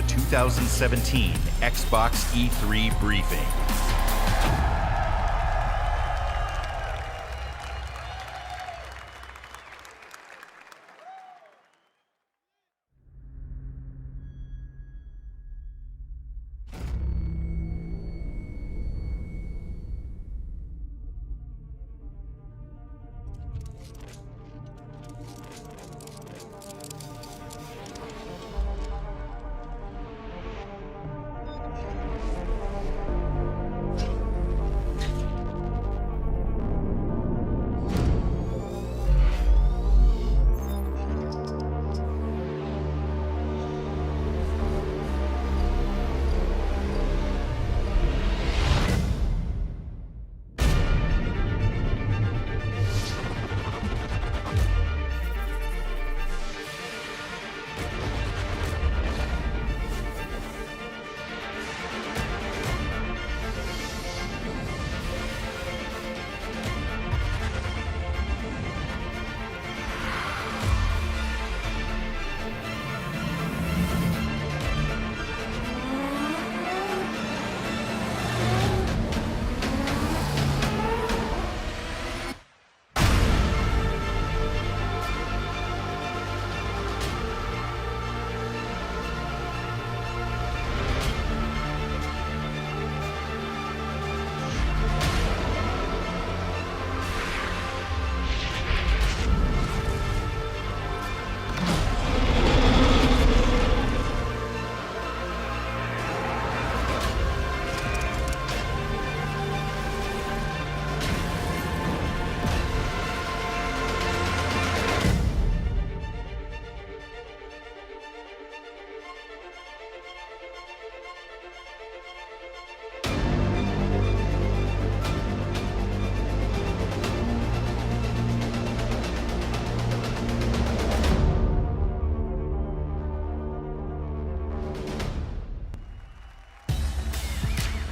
2017 Xbox E3 briefing.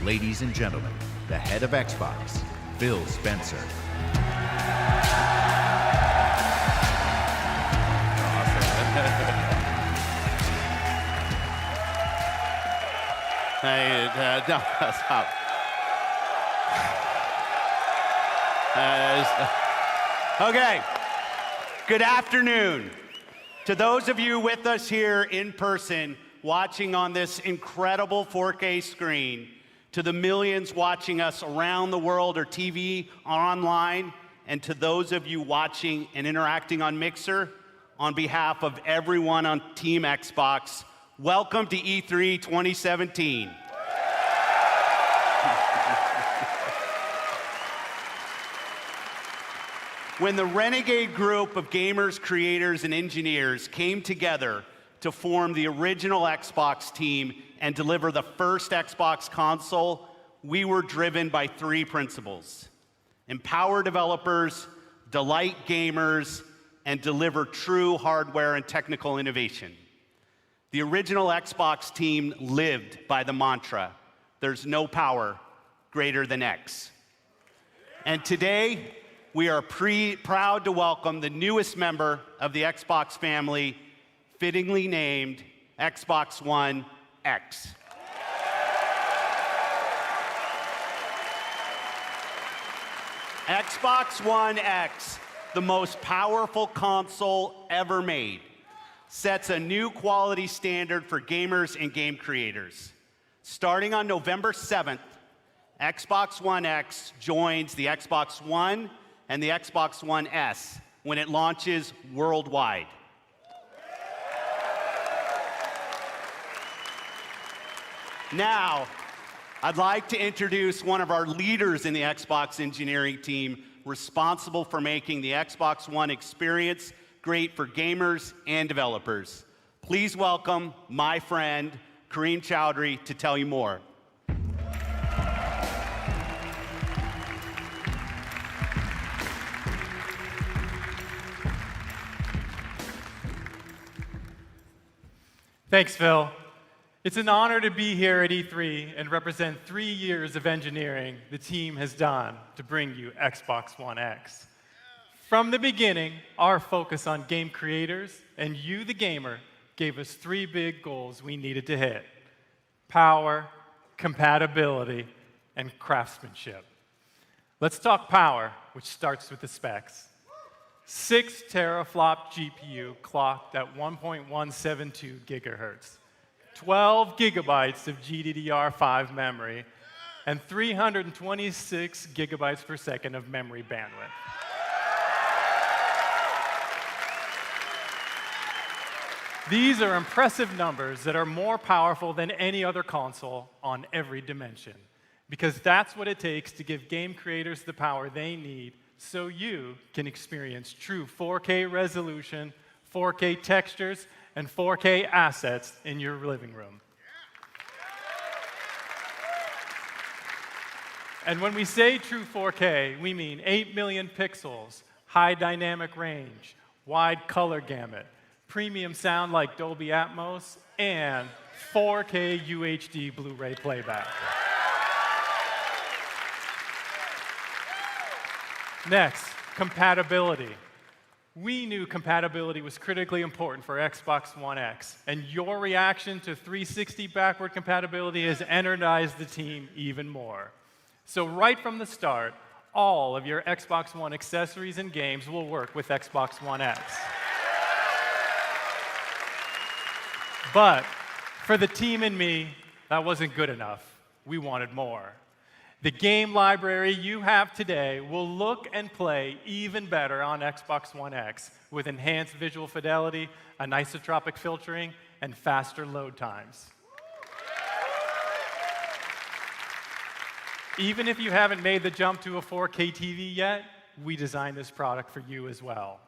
Ladies and gentlemen, the head of Xbox, Phil Spencer. Hey, no, stop. Okay, good afternoon. To those of you with us here in person, watching on this incredible 4K screen, to the millions watching us around the world or TV or online, and to those of you watching and interacting on Mixer, on behalf of everyone on Team Xbox, welcome to E3 2017. When the renegade group of gamers, creators, and engineers came together to form the original Xbox team and deliver the first Xbox console, we were driven by three principles: empower developers, delight gamers, and deliver true hardware and technical innovation. The original Xbox team lived by the mantra, there's no power greater than X. And today, we are proud to welcome the newest member of the Xbox family, fittingly named Xbox One X. Xbox One X, the most powerful console ever made, sets a new quality standard for gamers and game creators. Starting on November 7th, Xbox One X joins the Xbox One and the Xbox One S when it launches worldwide. Now, I'd like to introduce one of our leaders in the Xbox engineering team responsible for making the Xbox One experience great for gamers and developers. Please welcome my friend, Kareem Chowdhury, to tell you more. Thanks, Phil. It's an honor to be here at E3 and represent 3 years of engineering the team has done to bring you Xbox One X. From the beginning, our focus on game creators and you, the gamer, gave us 3 big goals we needed to hit: power, compatibility, and craftsmanship. Let's talk power, which starts with the specs. 6 teraflop GPU clocked at 1.172 gigahertz, 12 gigabytes of GDDR5 memory, and 326 gigabytes per second of memory bandwidth. These are impressive numbers that are more powerful than any other console on every dimension, because that's what it takes to give game creators the power they need so you can experience true 4K resolution, 4K textures, and 4K assets in your living room. And when we say true 4K, we mean 8 million pixels, high dynamic range, wide color gamut, premium sound like Dolby Atmos, and 4K UHD Blu-ray playback. Next, compatibility. We knew compatibility was critically important for Xbox One X, and your reaction to 360 backward compatibility has energized the team even more. So right from the start, all of your Xbox One accessories and games will work with Xbox One X. But for the team and me, that wasn't good enough. We wanted more. The game library you have today will look and play even better on Xbox One X with enhanced visual fidelity, anisotropic filtering, and faster load times. Even if you haven't made the jump to a 4K TV yet, we designed this product for you as well.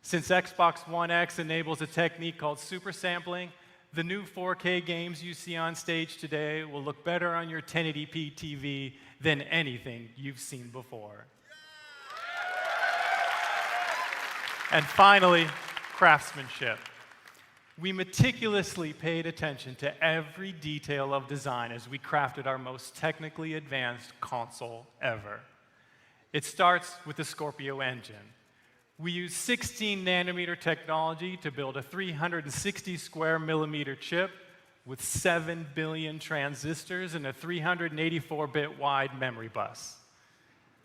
Since Xbox One X enables a technique called super sampling, the new 4K games you see on stage today will look better on your 1080p TV than anything you've seen before. And finally, craftsmanship. We meticulously paid attention to every detail of design as we crafted our most technically advanced console ever. It starts with the Scorpio engine. We use 16 nanometer technology to build a 360 square millimeter chip with 7 billion transistors and a 384-bit wide memory bus.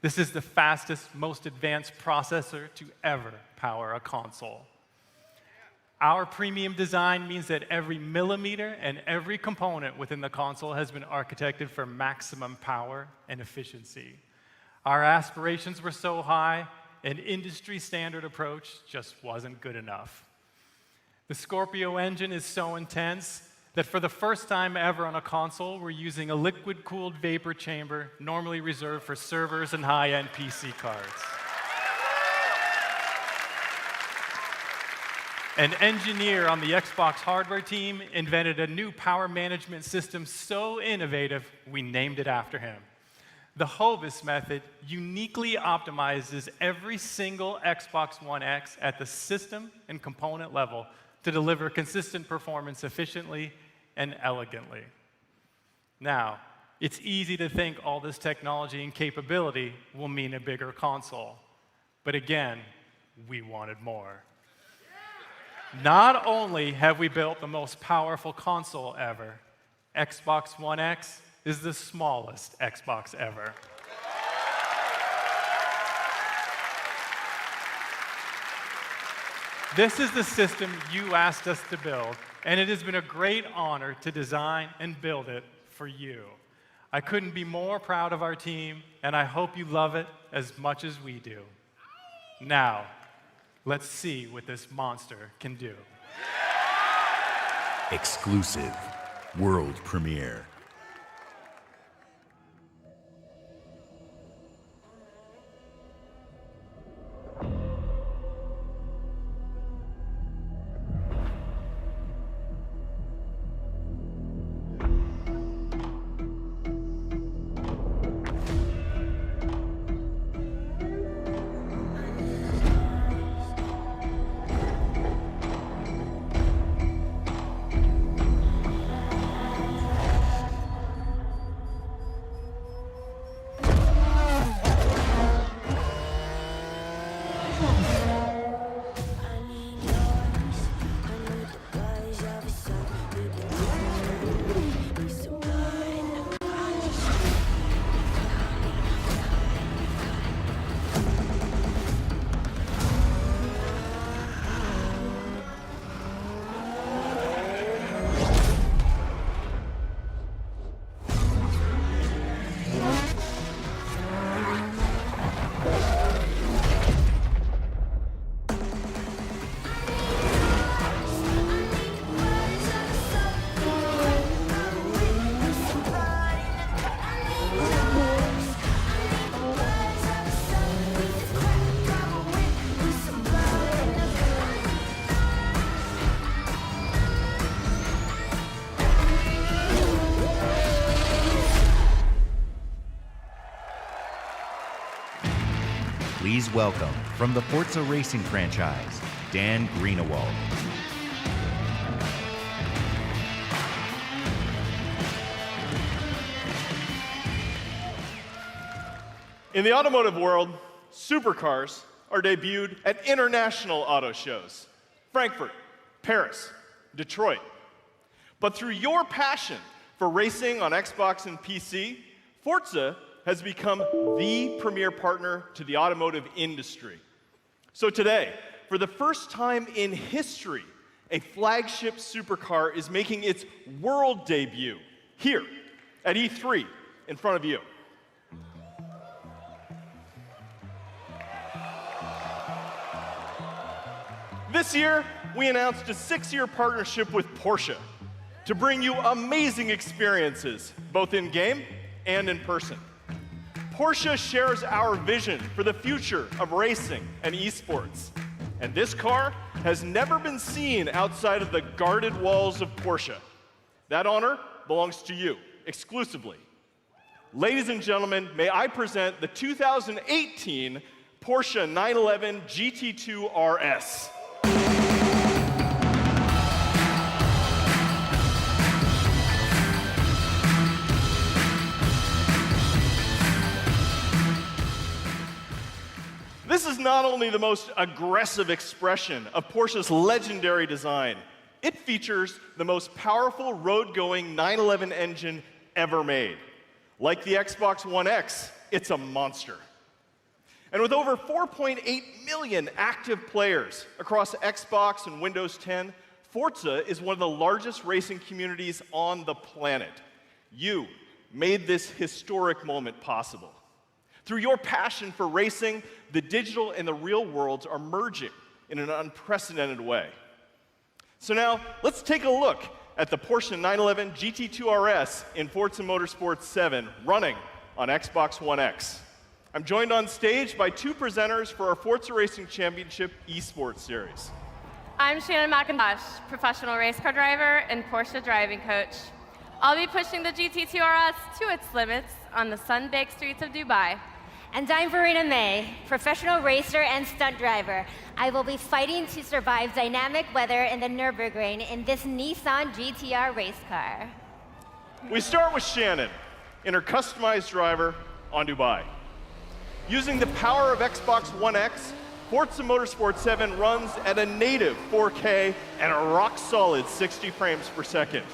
This is the fastest, most advanced processor to ever power a console. Our premium design means that every millimeter and every component within the console has been architected for maximum power and efficiency. Our aspirations were so high, an industry standard approach just wasn't good enough. The Scorpio engine is so intense that for the first time ever on a console, we're using a liquid-cooled vapor chamber normally reserved for servers and high-end PC cards. An engineer on the Xbox hardware team invented a new power management system so innovative, we named it after him. The Hovis method uniquely optimizes every single Xbox One X at the system and component level to deliver consistent performance efficiently and elegantly. Now, it's easy to think all this technology and capability will mean a bigger console. But again, we wanted more. Not only have we built the most powerful console ever, Xbox One X is the smallest Xbox ever. This is the system you asked us to build, and it has been a great honor to design and build it for you. I couldn't be more proud of our team, and I hope you love it as much as we do. Now, let's see what this monster can do. Exclusive world premiere. Please welcome, from the Forza Racing franchise, Dan Greenewald. In the automotive world, supercars are debuted at international auto shows: Frankfurt, Paris, Detroit. But through your passion for racing on Xbox and PC, Forza has become the premier partner to the automotive industry. So today, for the first time in history, a flagship supercar is making its world debut here at E3 in front of you. This year, we announced a 6-year partnership with Porsche to bring you amazing experiences, both in-game and in person. Porsche shares our vision for the future of racing and esports. And this car has never been seen outside of the guarded walls of Porsche. That honor belongs to you, exclusively. Ladies and gentlemen, may I present the 2018 Porsche 911 GT2 RS. This is not only the most aggressive expression of Porsche's legendary design, it features the most powerful road-going 911 engine ever made. Like the Xbox One X, it's a monster. And with over 4.8 million active players across Xbox and Windows 10, Forza is one of the largest racing communities on the planet. You made this historic moment possible. Through your passion for racing, the digital and the real worlds are merging in an unprecedented way. So now, let's take a look at the Porsche 911 GT2 RS in Forza Motorsport 7 running on Xbox One X. I'm joined on stage by 2 presenters for our Forza Racing Championship eSports series. I'm Shannon McIntosh, professional race car driver and Porsche driving coach. I'll be pushing the GT2 RS to its limits on the sun-baked streets of Dubai. And I'm Verena May, professional racer and stunt driver. I will be fighting to survive dynamic weather in the Nürburgring in this Nissan GTR race car. We start with Shannon in her customized driver on Dubai. Using the power of Xbox One X, Forza Motorsport 7 runs at a native 4K and a rock-solid 60 frames per second.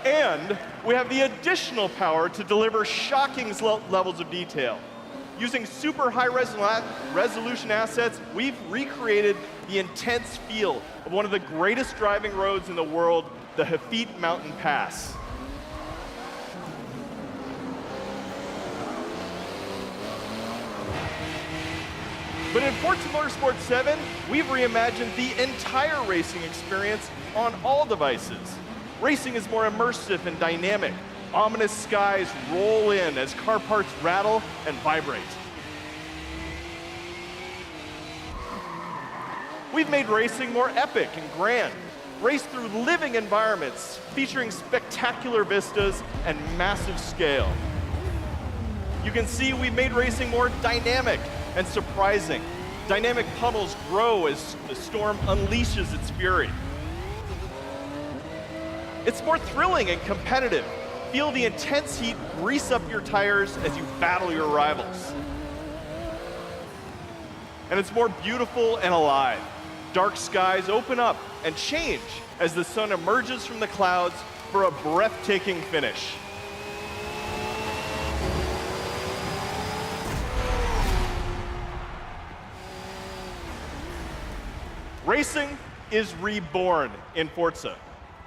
And we have the additional power to deliver shocking levels of detail. Using super high resolution assets, we've recreated the intense feel of one of the greatest driving roads in the world, the Hafid Mountain Pass. But in Forza Motorsport 7, we've reimagined the entire racing experience on all devices. Racing is more immersive and dynamic. Ominous skies roll in as car parts rattle and vibrate. We've made racing more epic and grand. Race through living environments featuring spectacular vistas and massive scale. You can see we've made racing more dynamic and surprising. Dynamic puddles grow as the storm unleashes its fury. It's more thrilling and competitive. Feel the intense heat grease up your tires as you battle your rivals. And it's more beautiful and alive. Dark skies open up and change as the sun emerges from the clouds for a breathtaking finish. Racing is reborn in Forza.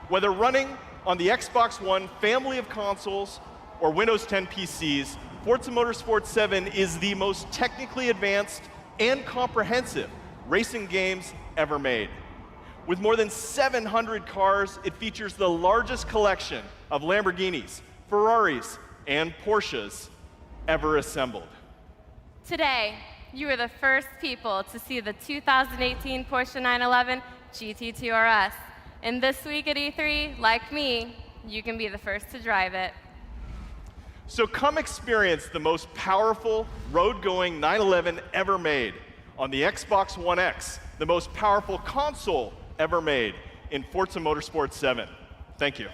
Whether running on the Xbox One family of consoles or Windows 10 PCs, Forza Motorsport 7 is the most technically advanced and comprehensive racing games ever made. With more than 700 cars, it features the largest collection of Lamborghinis, Ferraris, and Porsches ever assembled. Today, you are the first people to see the 2018 Porsche 911 GT2 RS. And this week at E3, like me, you can be the first to drive it. So come experience the most powerful road-going 911 ever made on the Xbox One X, the most powerful console ever made in Forza Motorsport 7. Thank you.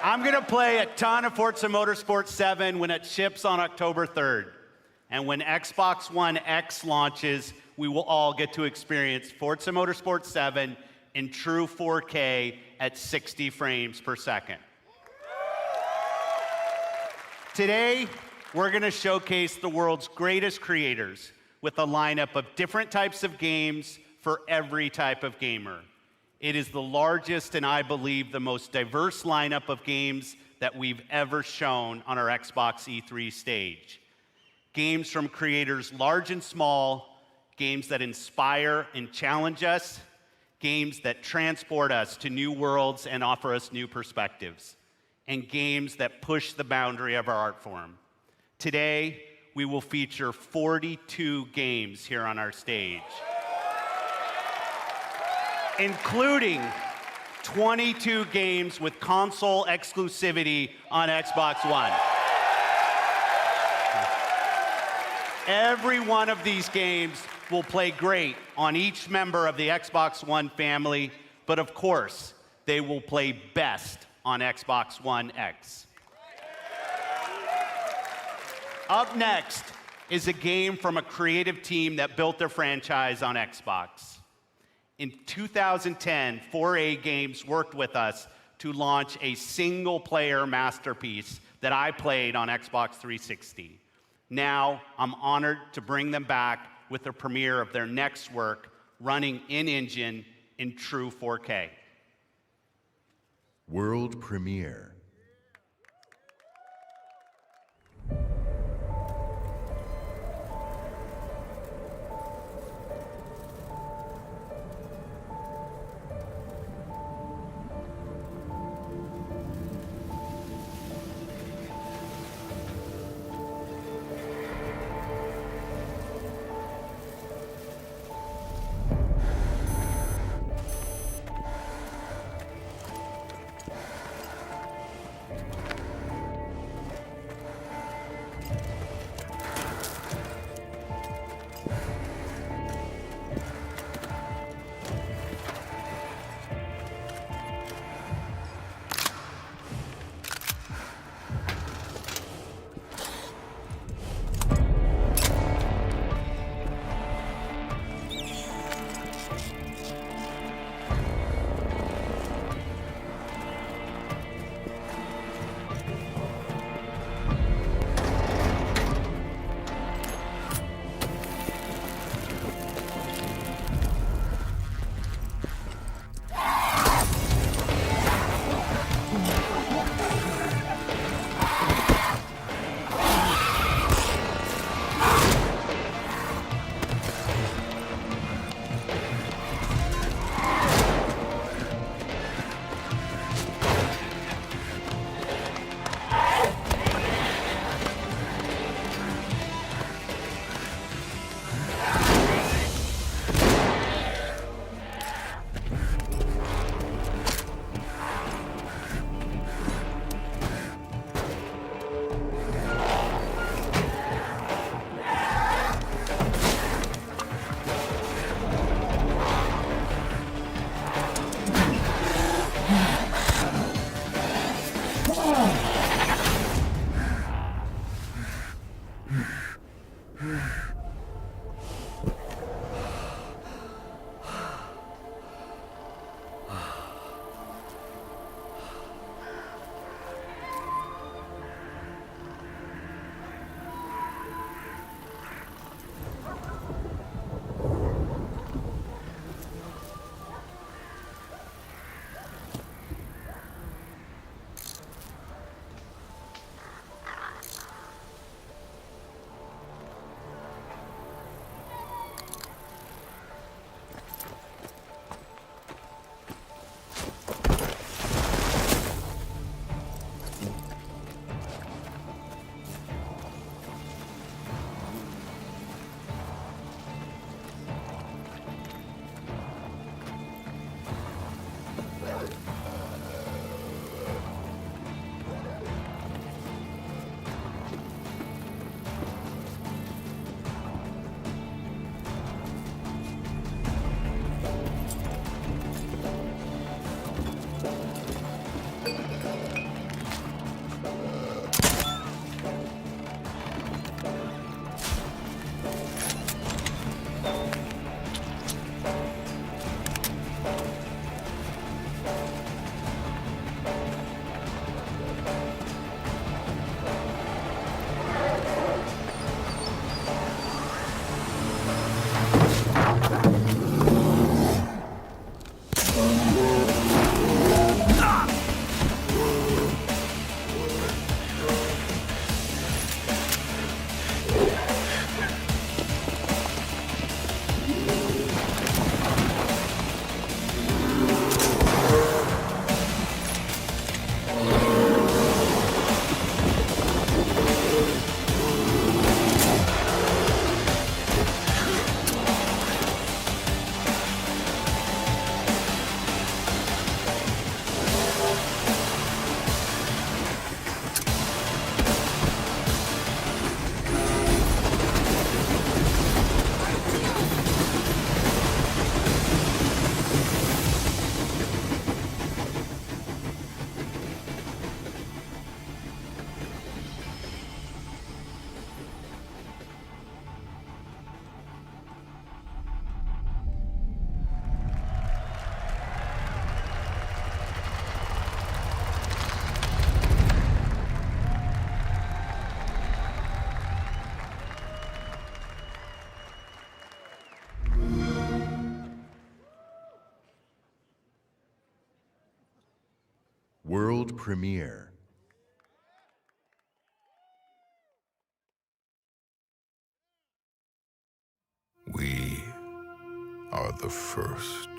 I'm going to play a ton of Forza Motorsport 7 when it ships on October 3rd. And when Xbox One X launches, we will all get to experience Forza Motorsport 7 in true 4K at 60 frames per second. Today, we're going to showcase the world's greatest creators with a lineup of different types of games for every type of gamer. It is the largest and I believe the most diverse lineup of games that we've ever shown on our Xbox E3 stage. Games from creators large and small, games that inspire and challenge us, games that transport us to new worlds and offer us new perspectives, and games that push the boundary of our art form. Today, we will feature 42 games here on our stage, including 22 games with console exclusivity on Xbox One. Every one of these games will play great on each member of the Xbox One family, but of course, they will play best on Xbox One X. Up next is a game from a creative team that built their franchise on Xbox. In 2010, 4A Games worked with us to launch a single-player masterpiece that I played on Xbox 360. Now, I'm honored to bring them back with the premiere of their next work, running in-engine in true 4K. World premiere. World premiere. We are the first.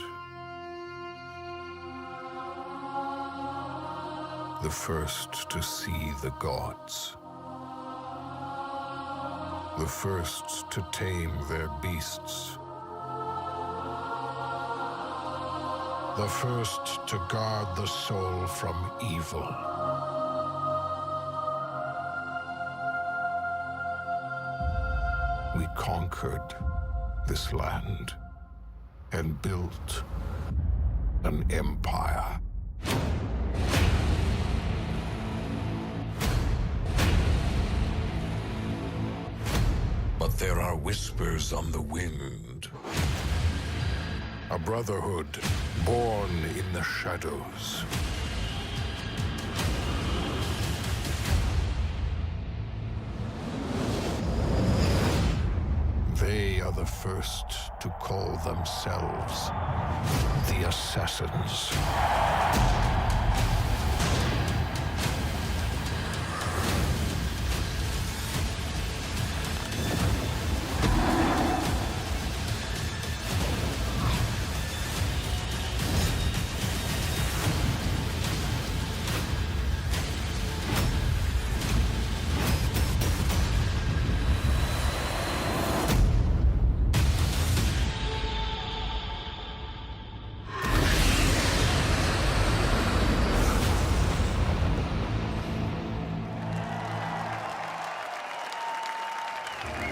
The first to see the gods. The first to tame their beasts. The first to guard the soul from evil. We conquered this land and built an empire. But there are whispers on the wind. A brotherhood born in the shadows. They are the first to call themselves the Assassins.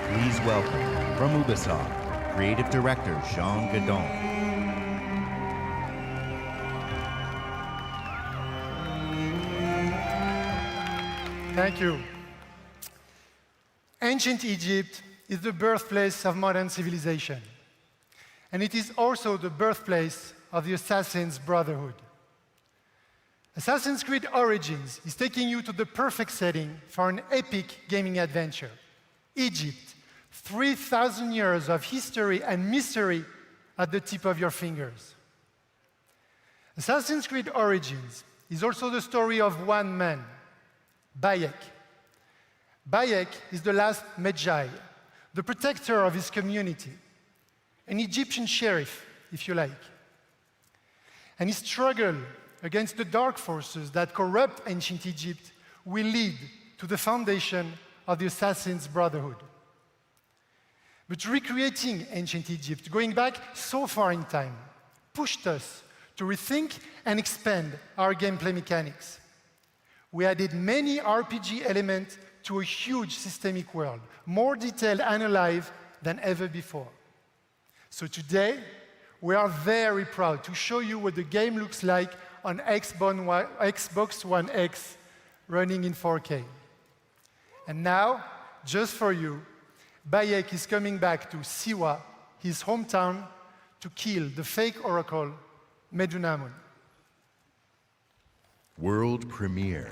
Please welcome, from Ubisoft, Creative Director Jean Gadon. Thank you. Ancient Egypt is the birthplace of modern civilization. And it is also the birthplace of the Assassin's Brotherhood. Assassin's Creed Origins is taking you to the perfect setting for an epic gaming adventure. Egypt, 3,000 years of history and mystery at the tip of your fingers. Assassin's Creed Origins is also the story of one man, Bayek. Bayek is the last Magi, the protector of his community, an Egyptian sheriff, if you like. And his struggle against the dark forces that corrupt ancient Egypt will lead to the foundation of the Assassin's Brotherhood. But recreating ancient Egypt, going back so far in time, pushed us to rethink and expand our gameplay mechanics. We added many RPG elements to a huge systemic world, more detailed and alive than ever before. So today, we are very proud to show you what the game looks like on Xbox One X running in 4K. And now, just for you, Bayek is coming back to Siwa, his hometown, to kill the fake oracle, Medunamun. World premiere.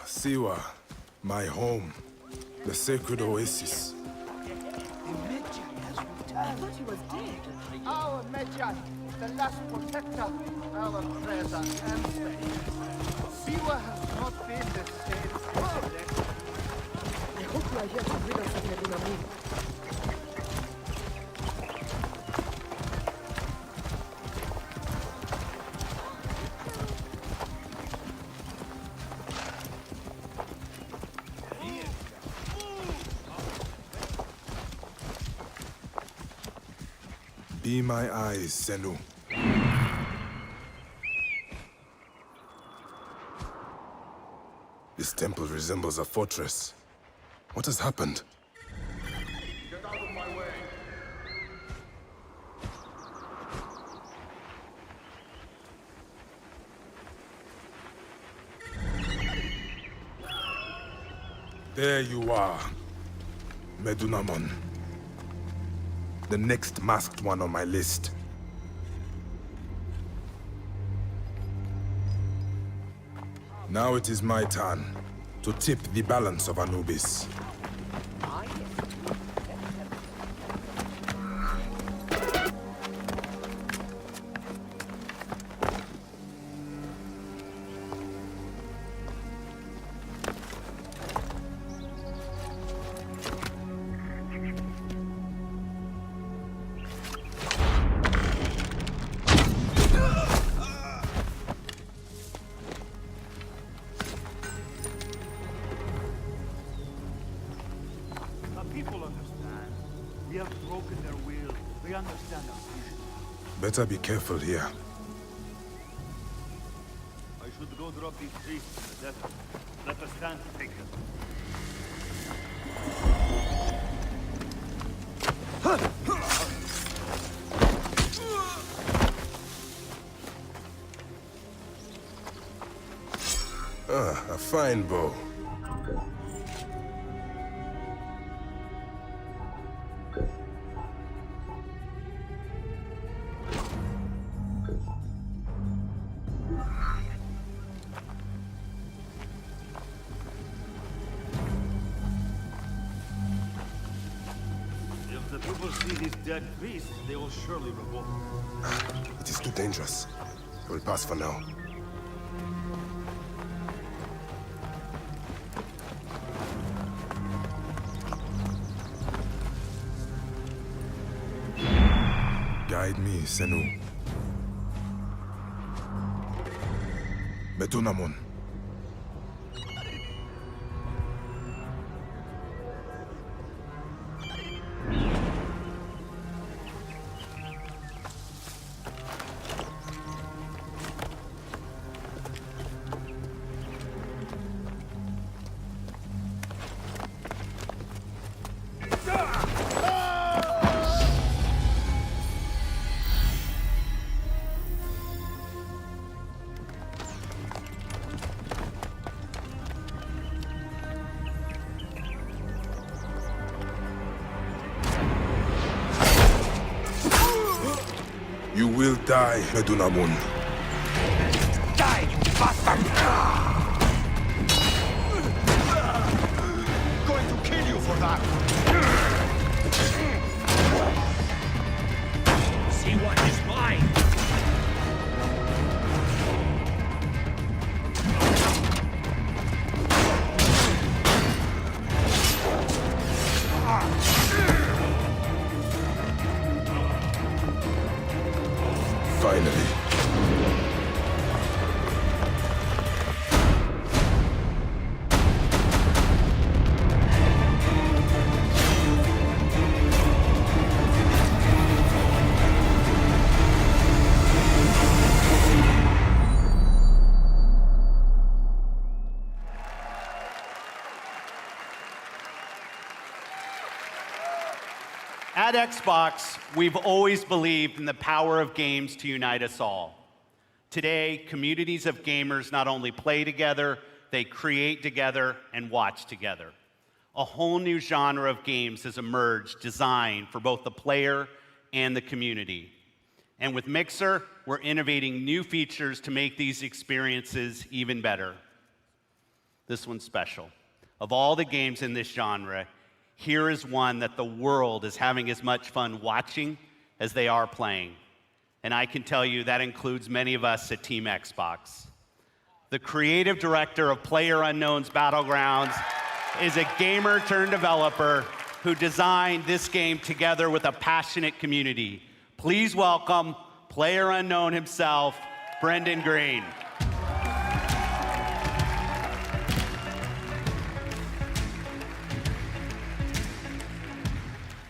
Siwa, my home, the sacred oasis. Our Magi, the last protector, our prayers are answered. Siwa has not been the same since then. I hope you are here to rid us of Medunamun. Be my eyes, Senu. temple resembles a fortress. What has happened? Get out of my way. There you are, Medunamon. The next masked one on my list. Now it is my turn to tip the balance of Anubis. Better be careful here. I should go drop these priests in the desert. Let us stand to take them. A fine bow. If the people see these dead priests, they will surely revolt. It is too dangerous. I will pass for now. Guide me, Senu. Medunamon. You will die, Medunamon. Die, you bastard! Going to kill you for that! See what is mine! Finally. At Xbox, we've always believed in the power of games to unite us all. Today, communities of gamers not only play together, they create together and watch together. A whole new genre of games has emerged designed for both the player and the community. And with Mixer, we're innovating new features to make these experiences even better. This one's special. Of all the games in this genre, here is one that the world is having as much fun watching as they are playing. And I can tell you that includes many of us at Team Xbox. The creative director of PlayerUnknown's Battlegrounds is a gamer turned developer who designed this game together with a passionate community. Please welcome PlayerUnknown himself, Brendan Green.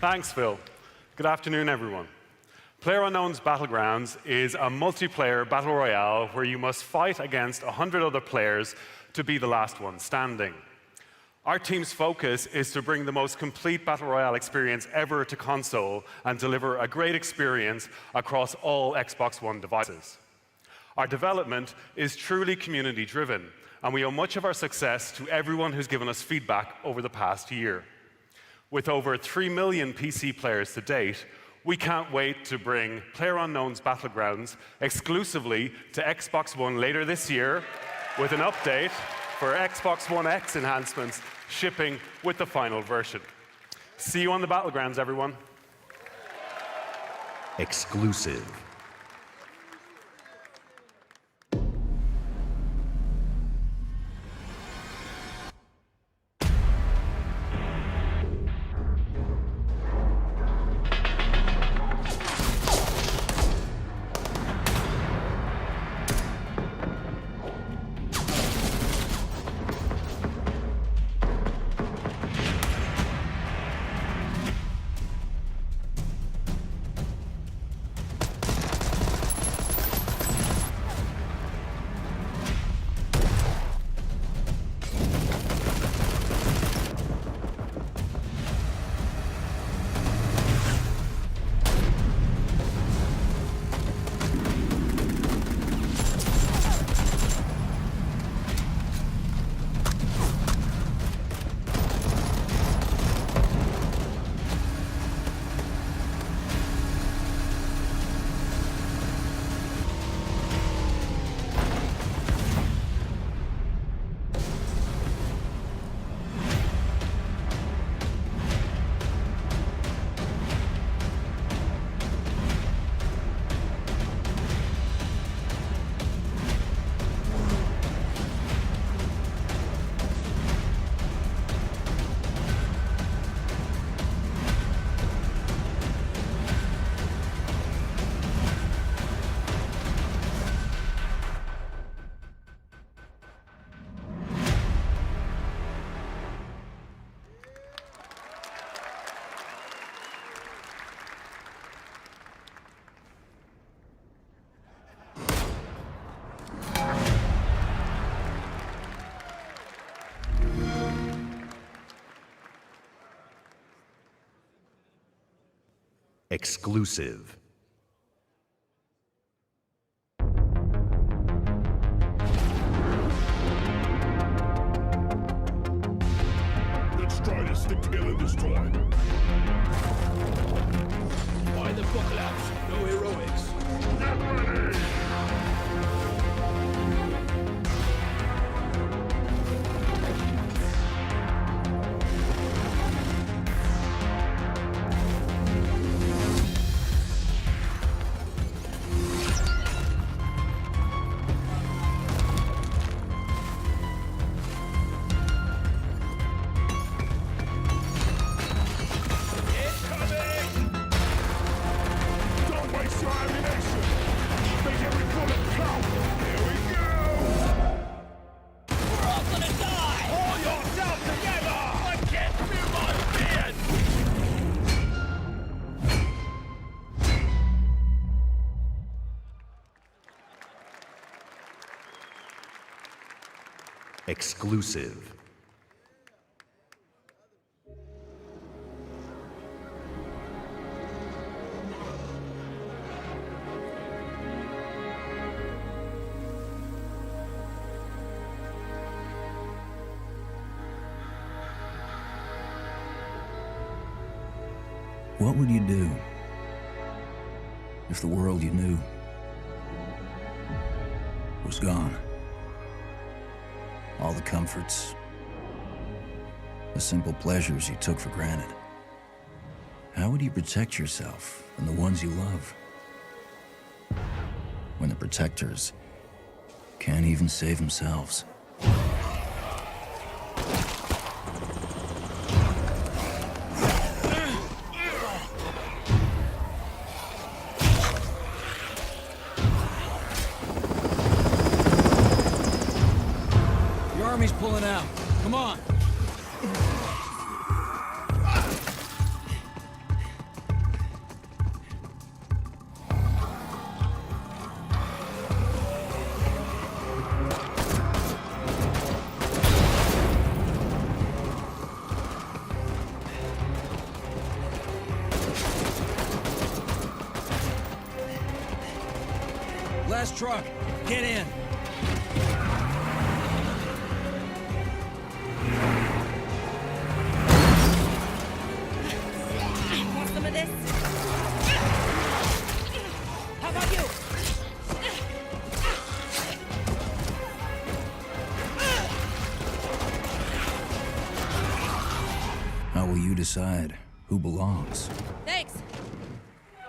Thanks, Phil. Good afternoon, everyone. PlayerUnknown's Battlegrounds is a multiplayer battle royale where you must fight against 100 other players to be the last one standing. Our team's focus is to bring the most complete Battle Royale experience ever to console and deliver a great experience across all Xbox One devices. Our development is truly community-driven, and we owe much of our success to everyone who's given us feedback over the past year. With over 3 million PC players to date, we can't wait to bring PlayerUnknown's Battlegrounds exclusively to Xbox One later this year, with an update for Xbox One X enhancements shipping with the final version. See you on the Battlegrounds, everyone. Exclusive. Exclusive. Let's try to stick together this time. Why the apocalypse? No heroics. Get ready! Exclusive. What would you do if the world you knew was gone? All the comforts, the simple pleasures you took for granted. How would you protect yourself and the ones you love when the protectors can't even save themselves? Army's pulling out. Come on. express truck. Get in. Want some of this? How about you? How will you decide who belongs? Thanks.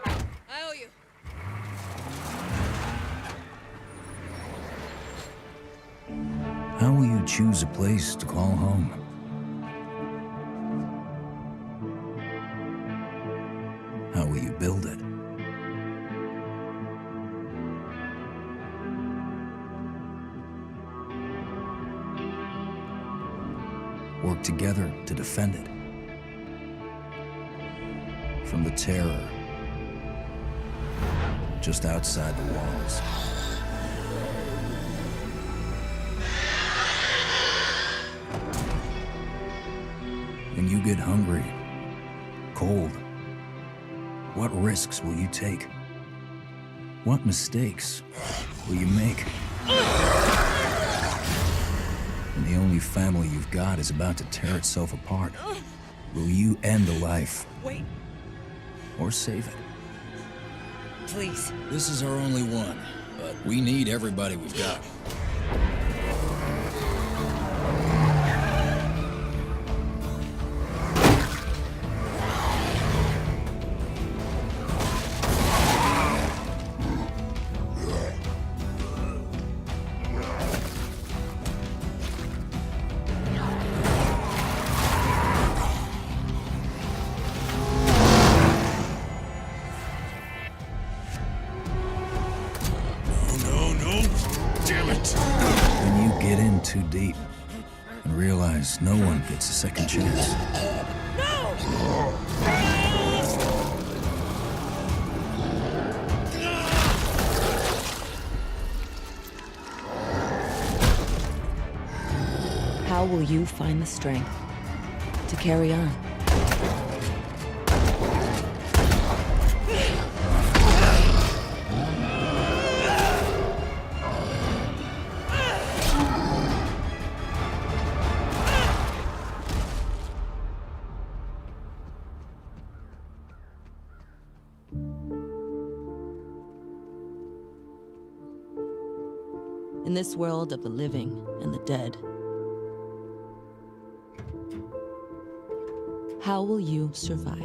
I owe you. How will you choose a place to call home? How will you build it? Work together to defend it from the terror just outside the walls. When you get hungry, cold, what risks will you take? What mistakes will you make? When the only family you've got is about to tear itself apart, will you end a life? Wait. Or save it? Please. This is our only one, but we need everybody we've got. Too deep and realize no one gets a second chance. How will you find the strength to carry on? In this world of the living and the dead, how will you survive?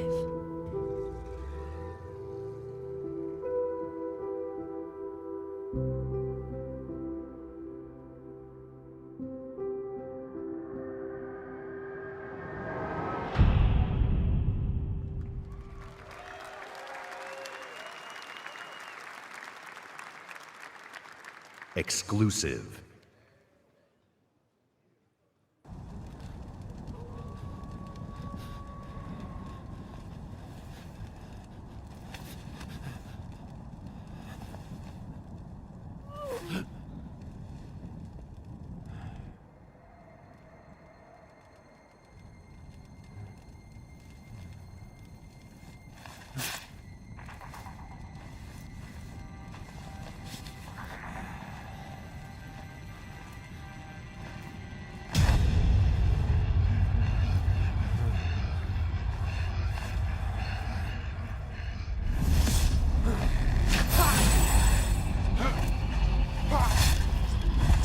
Exclusive.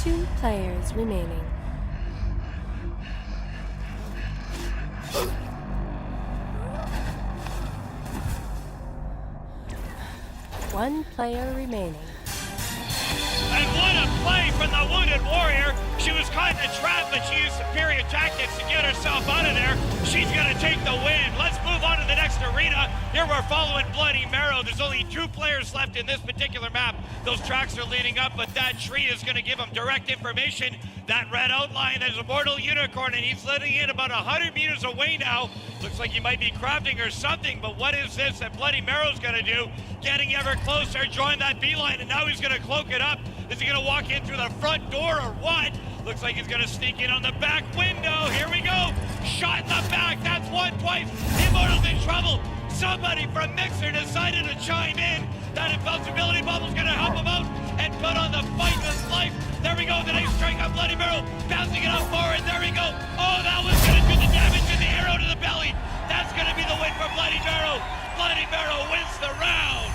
Two players remaining. One player remaining. And what a play from the wounded warrior. She was caught in a trap, but she used superior tactics to get herself out of there. She's going to take the win. Let's move on to the next arena. Here we're following Bloody Marrow. There's only 2 players left in this particular map. Those tracks are leading up, but that tree is going to give them direct information. That red outline, there's a mortal unicorn, and he's letting in about 100 meters away now. Looks like he might be crafting or something, but what is this that Bloody Marrow's going to do? Getting ever closer, drawing that beeline, and now he's going to cloak it up. Is he going to walk in through the front door or what? Looks like he's going to sneak in on the back window. Here we go. Shot in the back. That's one twice. Immortal's in trouble. Somebody from Mixer decided to chime in. That invincibility bubble's going to help him out. and put on the fight with life. There we go, the nice strike on Bloody Barrel, bouncing it up forward, there we go. Oh, that was gonna do the damage to the arrow to the belly. That's gonna be the win for Bloody Barrel. Bloody Barrel wins the round.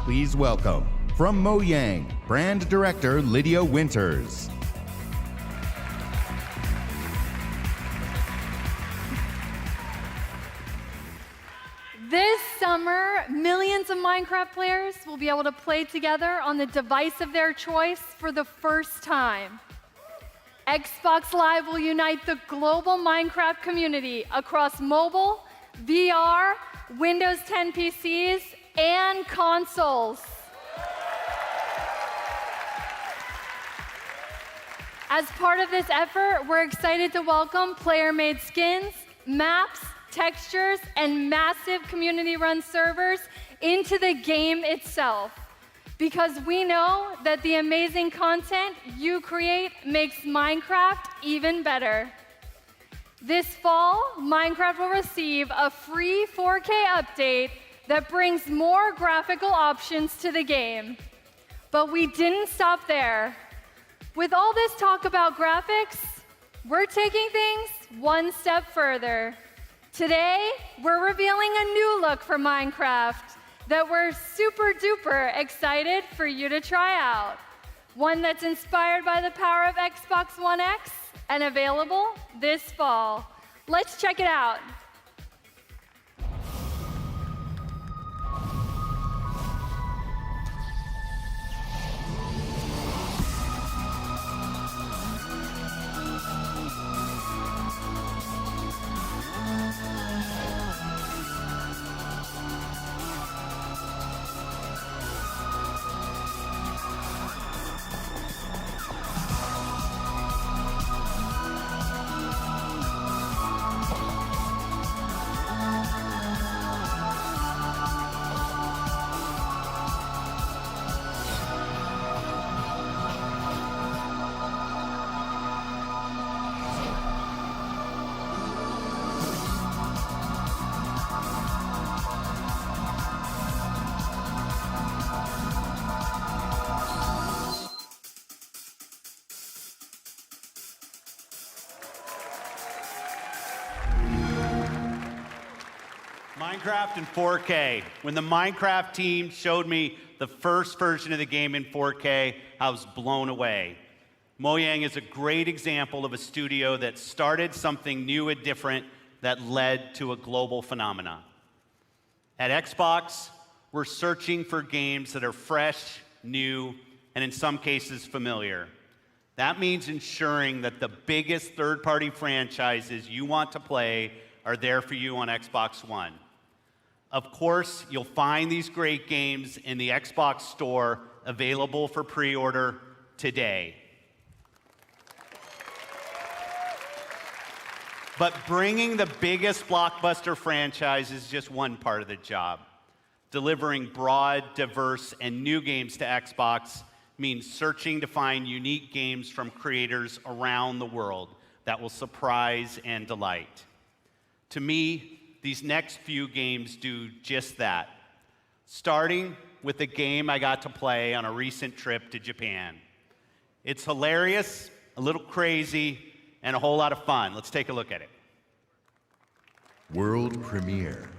Please welcome, from Mojang, Brand Director Lydia Winters. This summer, millions of Minecraft players will be able to play together on the device of their choice for the first time. Xbox Live will unite the global Minecraft community across mobile, VR, Windows 10 PCs, and consoles. As part of this effort, we're excited to welcome player-made skins, maps, textures, and massive community-run servers into the game itself. Because we know that the amazing content you create makes Minecraft even better. This fall, Minecraft will receive a free 4K update that brings more graphical options to the game. But we didn't stop there. With all this talk about graphics, we're taking things one step further. Today, we're revealing a new look for Minecraft that we're super duper excited for you to try out. One that's inspired by the power of Xbox One X and available this fall. Let's check it out. Minecraft in 4K. When the Minecraft team showed me the first version of the game in 4K, I was blown away. Mojang is a great example of a studio that started something new and different that led to a global phenomenon. At Xbox, we're searching for games that are fresh, new, and in some cases familiar. That means ensuring that the biggest third-party franchises you want to play are there for you on Xbox One. Of course, you'll find these great games in the Xbox Store available for pre-order today. But bringing the biggest blockbuster franchise is just one part of the job. Delivering broad, diverse, and new games to Xbox means searching to find unique games from creators around the world that will surprise and delight. To me, these next few games do just that, starting with a game I got to play on a recent trip to Japan. It's hilarious, a little crazy, and a whole lot of fun. Let's take a look at it. World premiere.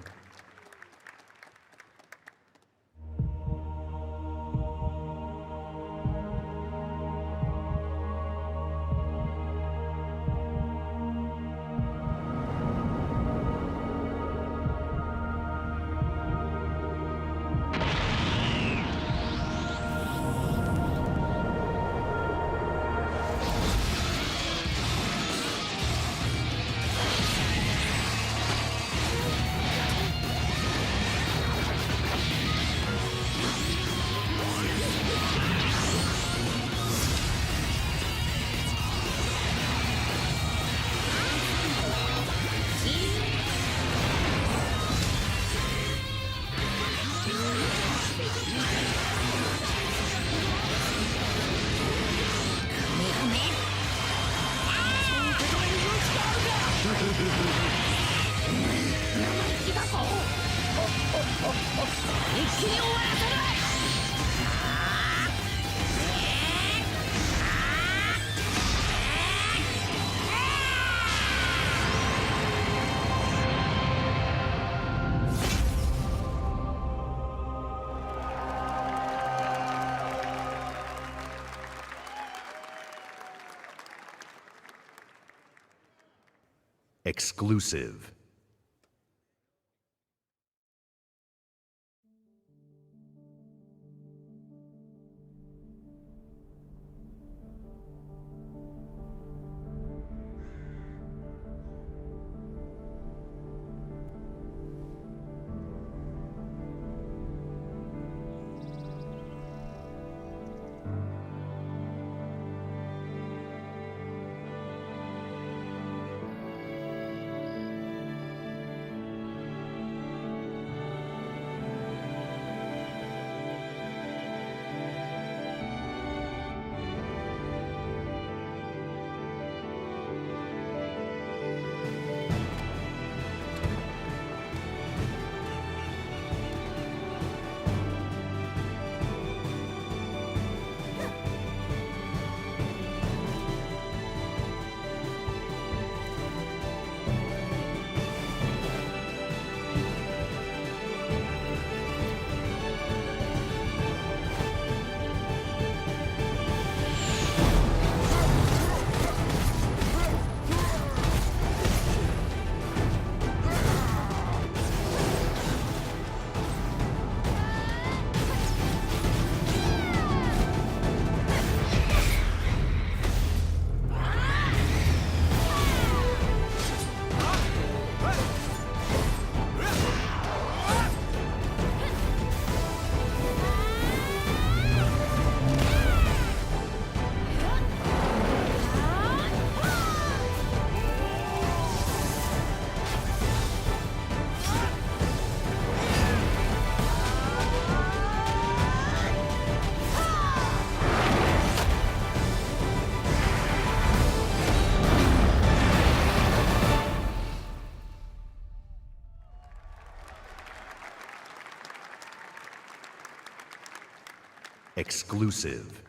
Exclusive. Exclusive.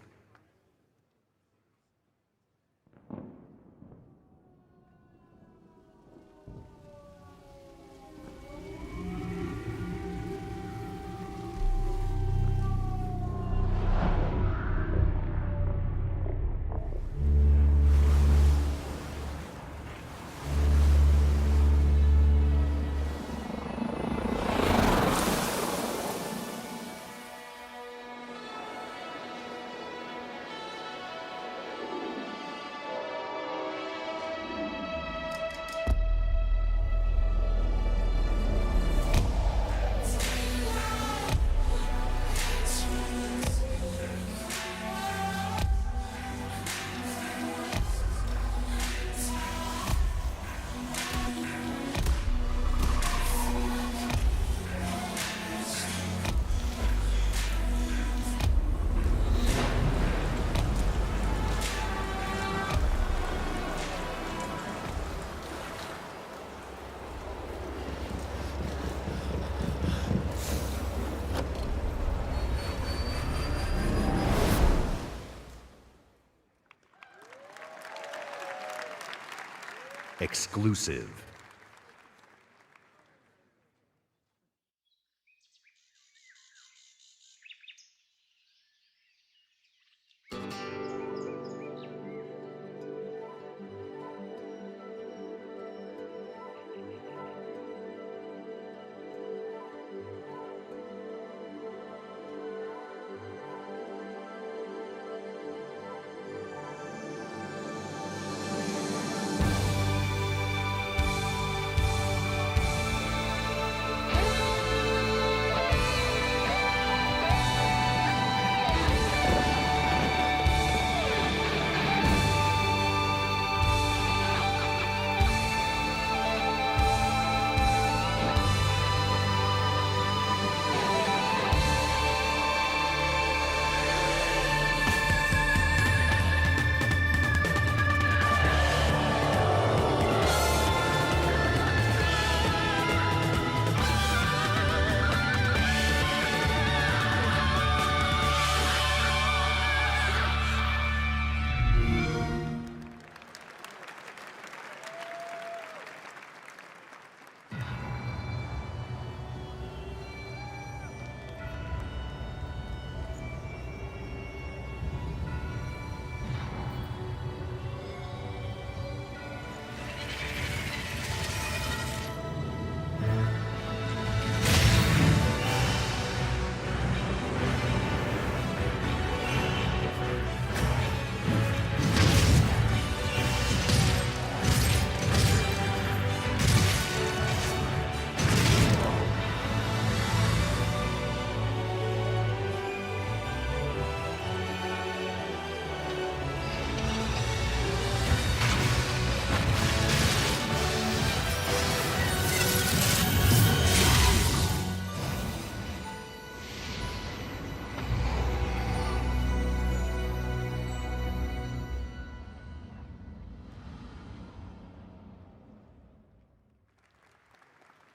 Exclusive.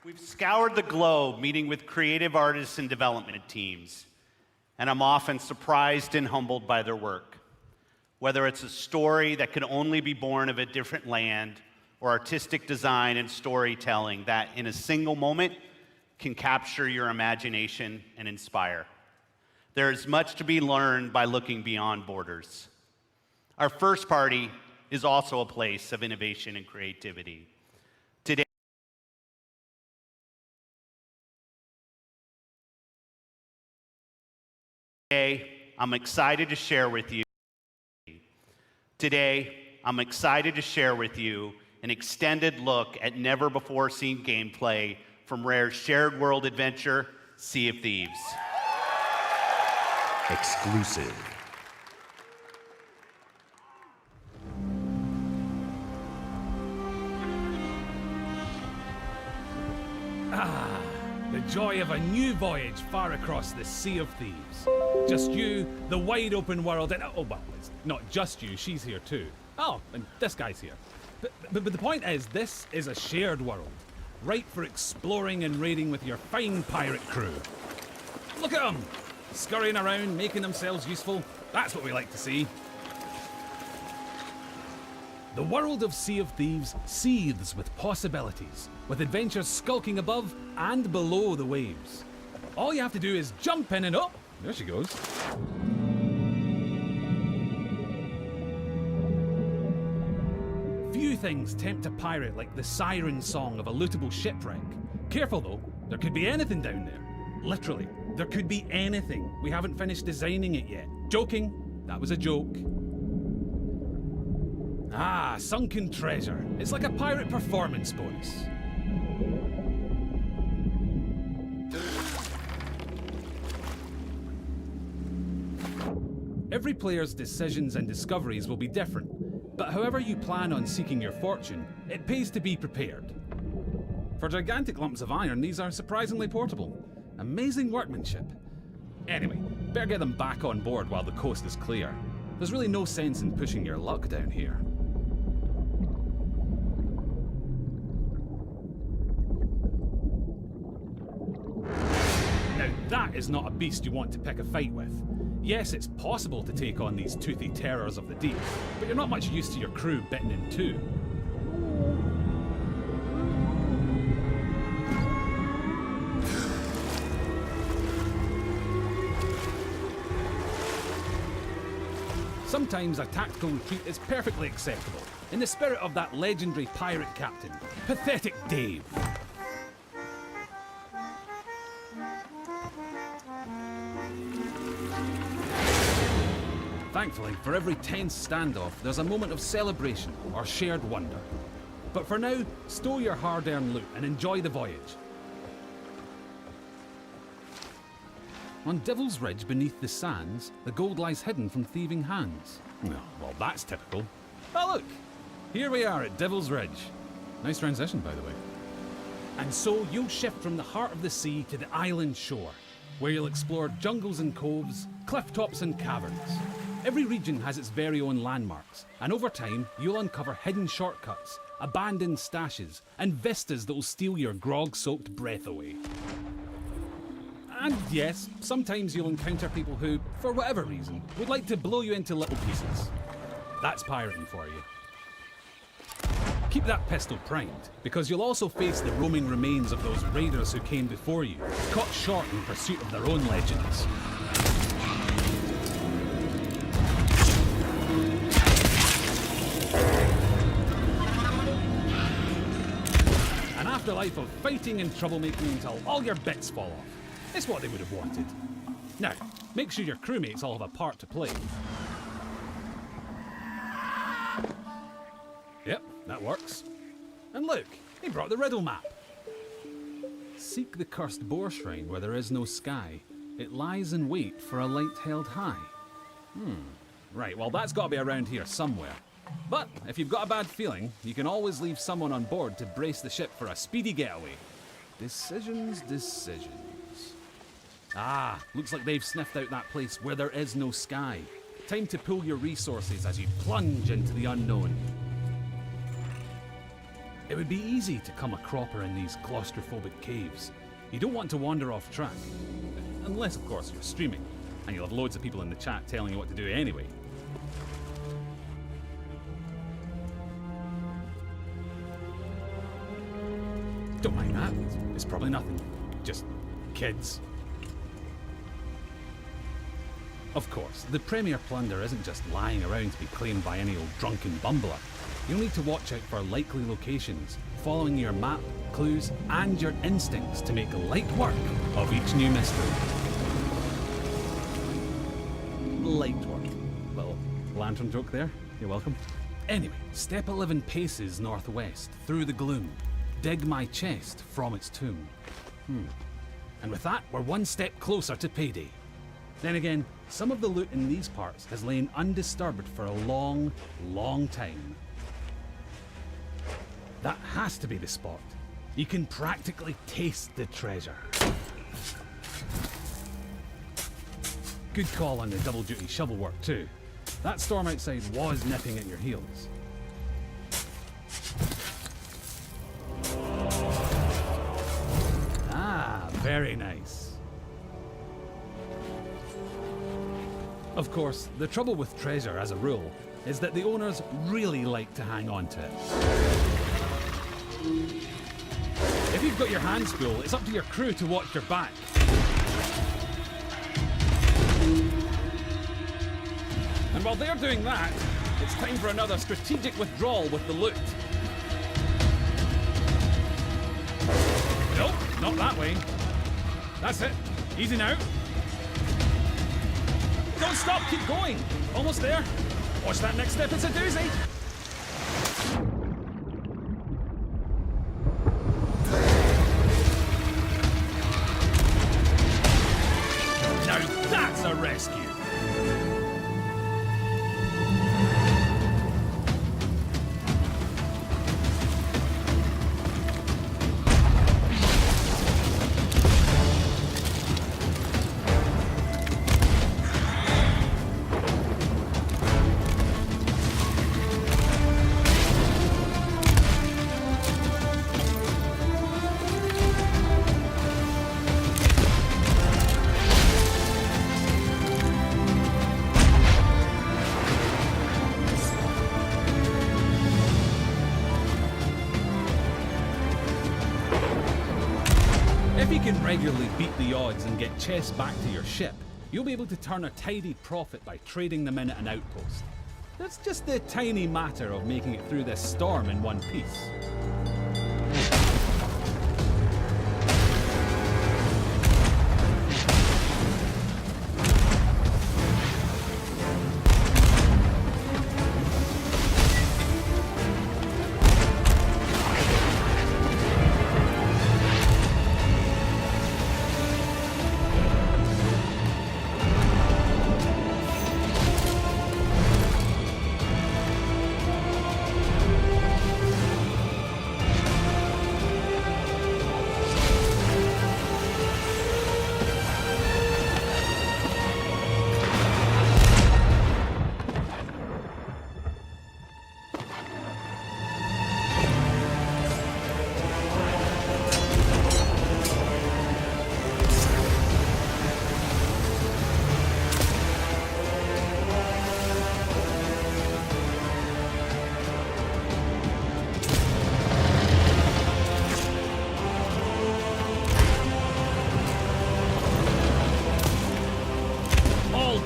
We've scoured the globe meeting with creative artists and development teams, and I'm often surprised and humbled by their work. Whether it's a story that could only be born of a different land, or artistic design and storytelling that, in a single moment, can capture your imagination and inspire. There is much to be learned by looking beyond borders. Our first party is also a place of innovation and creativity. Today, I'm excited to share with you an extended look at never-before-seen gameplay from Rare's shared world adventure, Sea of Thieves. Exclusive. Ah, the joy of a new voyage far across the Sea of Thieves. Just you, the wide open world, and oh, well, it's not just you, she's here too. Oh, and this guy's here. But the point is, this is a shared world, right for exploring and raiding with your fine pirate crew. Look at them, scurrying around, making themselves useful. That's what we like to see. The world of Sea of Thieves seethes with possibilities, with adventures skulking above and below the waves. All you have to do is jump in and oh, there she goes. Few things tempt a pirate like the siren song of a lootable shipwreck. Careful though, there could be anything down there. Literally, there could be anything. We haven't finished designing it yet. Joking, that was a joke. Ah, sunken treasure. It's like a pirate performance bonus. Every player's decisions and discoveries will be different, but however you plan on seeking your fortune, it pays to be prepared. For gigantic lumps of iron, these are surprisingly portable. Amazing workmanship. Anyway, better get them back on board while the coast is clear. There's really no sense in pushing your luck down here. Now that is not a beast you want to pick a fight with. Yes, it's possible to take on these toothy terrors of the deep, but you're not much use to your crew bitten in two. Sometimes a tactical retreat is perfectly acceptable, in the spirit of that legendary pirate captain, Pathetic Dave. Thankfully, for every tense standoff, there's a moment of celebration or shared wonder. But for now, stow your hard-earned loot and enjoy the voyage. On Devil's Ridge beneath the sands, the gold lies hidden from thieving hands. Well, that's typical. Oh look, here we are at Devil's Ridge. Nice transition, by the way. And so you'll shift from the heart of the sea to the island shore, where you'll explore jungles and coves, cliff tops and caverns. Every region has its very own landmarks, and over time, you'll uncover hidden shortcuts, abandoned stashes, and vistas that will steal your grog-soaked breath away. And yes, sometimes you'll encounter people who, for whatever reason, would like to blow you into little pieces. That's pirating for you. Keep that pistol primed, because you'll also face the roaming remains of those raiders who came before you, caught short in pursuit of their own legends. An afterlife of fighting and troublemaking until all your bits fall off. It's what they would have wanted. Now, make sure your crewmates all have a part to play. Yep, that works. And look, he brought the riddle map. Seek the cursed boar shrine where there is no sky. It lies in wait for a light held high. Right, well that's got to be around here somewhere. But if you've got a bad feeling, you can always leave someone on board to brace the ship for a speedy getaway. Decisions. Ah, looks like they've sniffed out that place where there is no sky. Time to pool your resources as you plunge into the unknown. It would be easy to come a cropper in these claustrophobic caves. You don't want to wander off track. Unless, of course, you're streaming, and you'll have loads of people in the chat telling you what to do anyway. Don't mind that. It's probably nothing. Just kids. Of course, the Premier Plunder isn't just lying around to be claimed by any old drunken bumbler. You'll need to watch out for likely locations, following your map, clues, and your instincts to make light work of each new mystery. Light work. Little lantern joke there. You're welcome. Anyway, step 11 paces northwest, through the gloom. Dig my chest from its tomb. And with that, we're one step closer to payday. Then again, some of the loot in these parts has lain undisturbed for a long, long time. That has to be the spot. You can practically taste the treasure. Good call on the double-duty shovel work too. That storm outside was nipping at your heels. Very nice. Of course, the trouble with treasure, as a rule, is that the owners really like to hang on to it. If you've got your hands full, it's up to your crew to watch your back. And while they're doing that, it's time for another strategic withdrawal with the loot. Nope, not that way. That's it. Easy now. Don't stop, keep going. Almost there. Watch that next step, it's a doozy. Now that's a rescue. If you can regularly beat the odds and get chests back to your ship, you'll be able to turn a tidy profit by trading them in at an outpost. It's just the tiny matter of making it through this storm in one piece.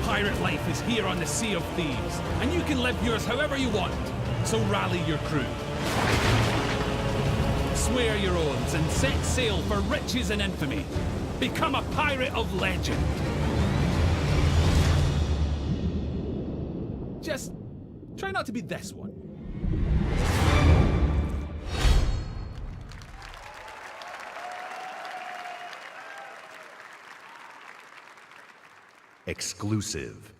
Pirate life is here on the Sea of Thieves, and you can live yours however you want. So rally your crew. Swear your oaths and set sail for riches and infamy. Become a pirate of legend. Just try not to be this one. Exclusive.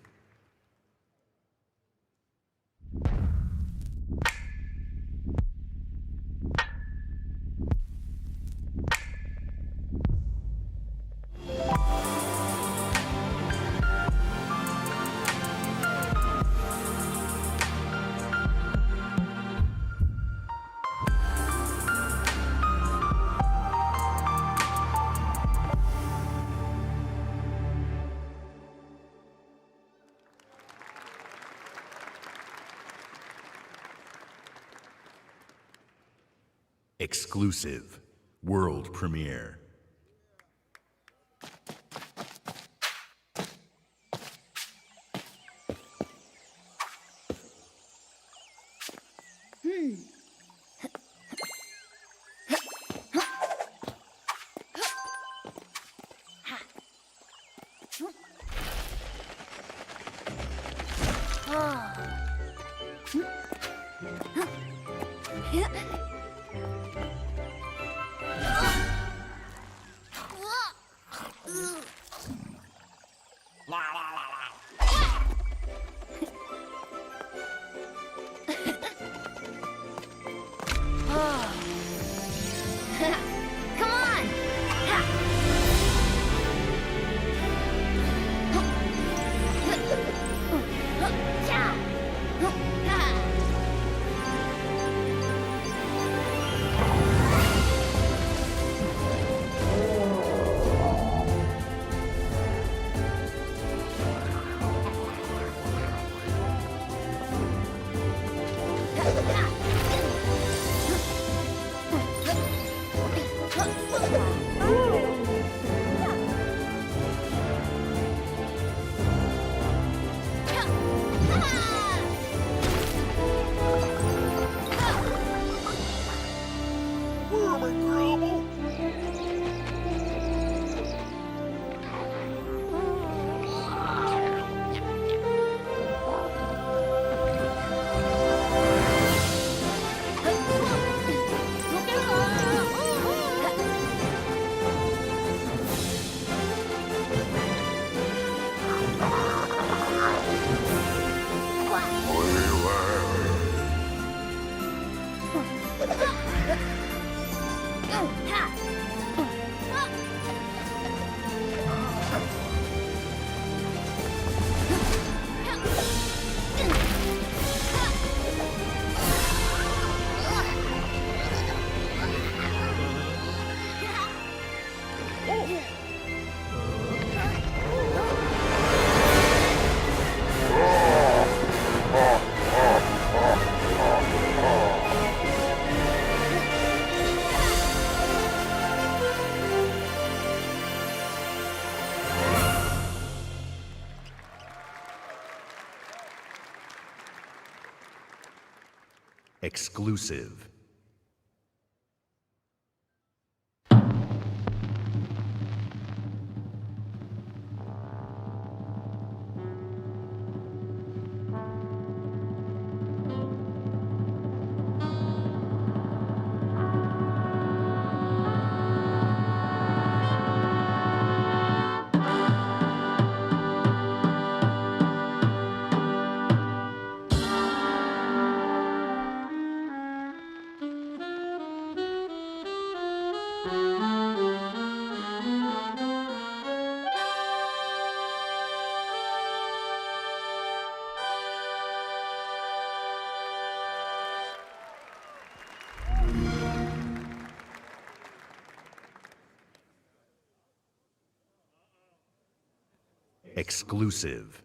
Exclusive. World premiere. Come on! Exclusive. Exclusive.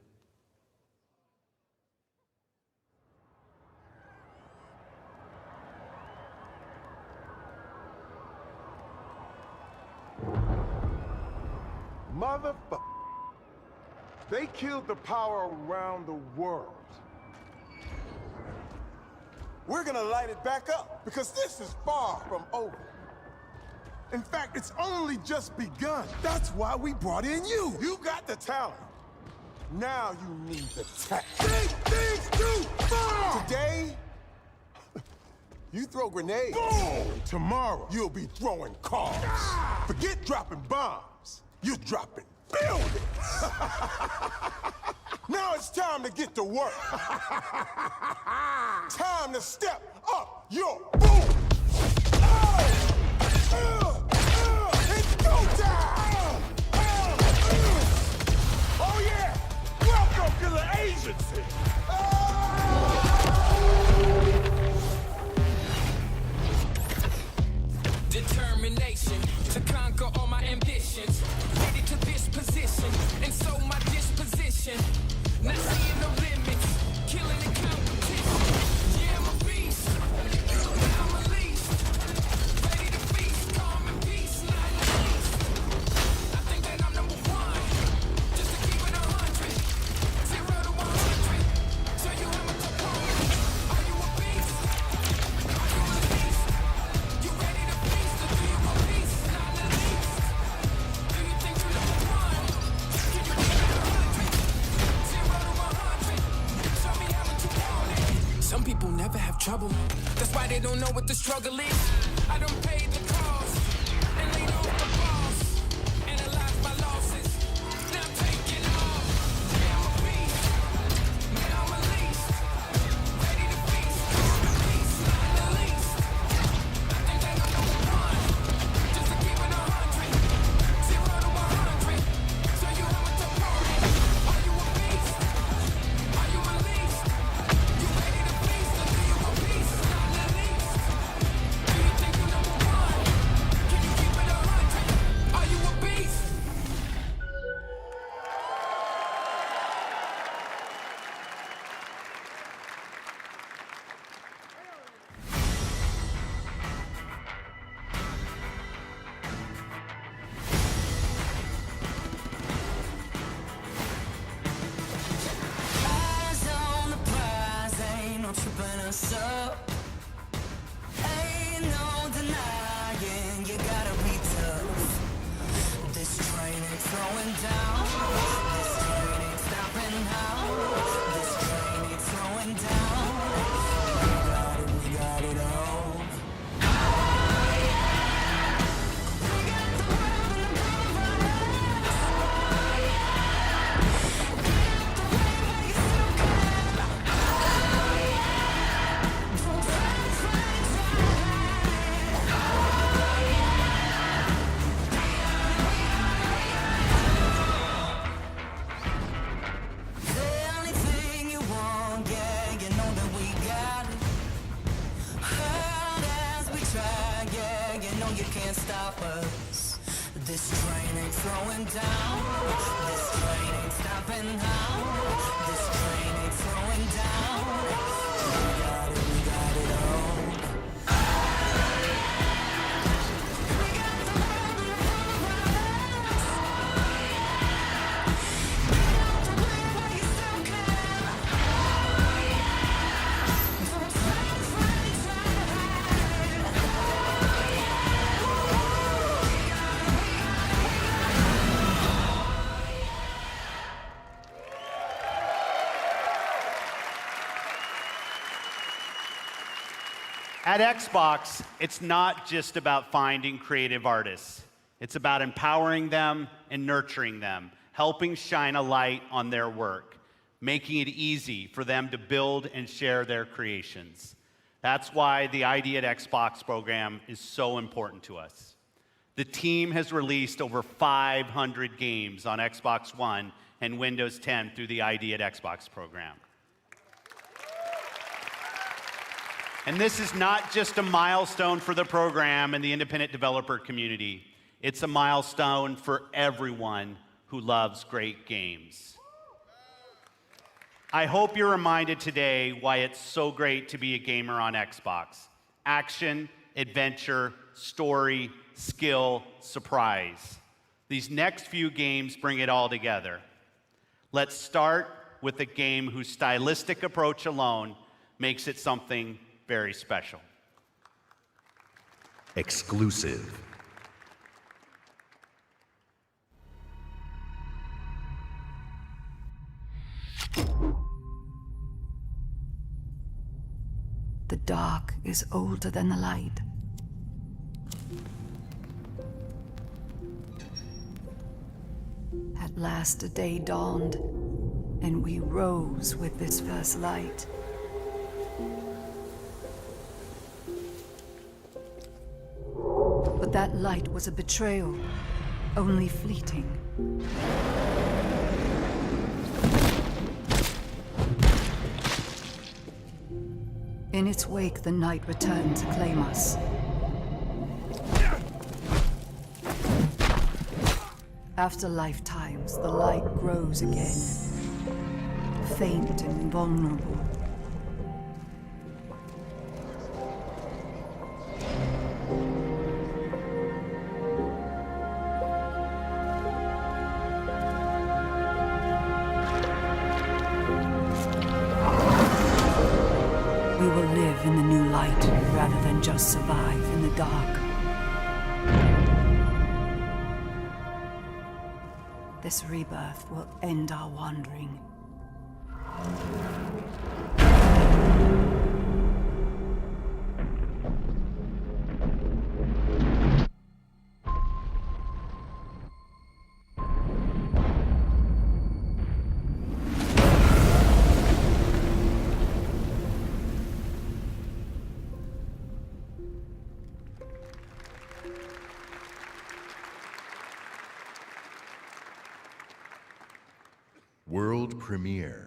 Motherfucker. They killed the power around the world. We're gonna light it back up, because this is far from over. In fact, it's only just begun. That's why we brought in you. You got the talent. Now you need the tech. Big things too far! Today, you throw grenades. Boom! Tomorrow, you'll be throwing cars. Ah! Forget dropping bombs. You're dropping buildings. Now it's time to get to work. Time to step up your boom. It's go time! Oh yeah! Welcome to the agency! Determination to conquer all my ambitions. Headed to this position, and so my disposition. Not seeing no limits, killing the competition. Yeah, I'm a beast. I'm a least. Some people never have trouble. That's why they don't know what the struggle is. I don't pay the cost and laid off the boss. Analyze my losses. Now I'm taking off. Man, I'm a beast. Man, I'm a least. Ready to feast. Beast, not the least. I think they know number one. Just to keep it 100. 0 to 100. So you have a opponent. Are you a beast? Are you a least? You ready to feast or do you a beast? Not the least. Do you think you're number one? Can you keep it 100? Are you a beast? Eyes on the prize, ain't no tripping us up. Ain't no denying, you gotta be tough. This train ain't slowing down. This train ain't stopping now. This train ain't slowing down. We got it all. Anything you want, yeah, you know that we got it. Hard as we try, yeah, you know you can't stop us. This train ain't slowing down. This train ain't stopping now. This train ain't slowing down. We got it all. At Xbox, it's not just about finding creative artists. It's about empowering them and nurturing them, helping shine a light on their work, making it easy for them to build and share their creations. That's why the ID at Xbox program is so important to us. The team has released over 500 games on Xbox One and Windows 10 through the ID at Xbox program. And this is not just a milestone for the program and the independent developer community. It's a milestone for everyone who loves great games. I hope you're reminded today why it's so great to be a gamer on Xbox. Action, adventure, story, skill, surprise. These next few games bring it all together. Let's start with a game whose stylistic approach alone makes it something very special. Exclusive. The dark is older than the light. At last a day dawned, and we rose with this first light. But that light was a betrayal, only fleeting. In its wake, the night returned to claim us. After lifetimes, the light grows again, faint and vulnerable. We will live in the new light rather than just survive in the dark. This rebirth will end our wandering. world premiere.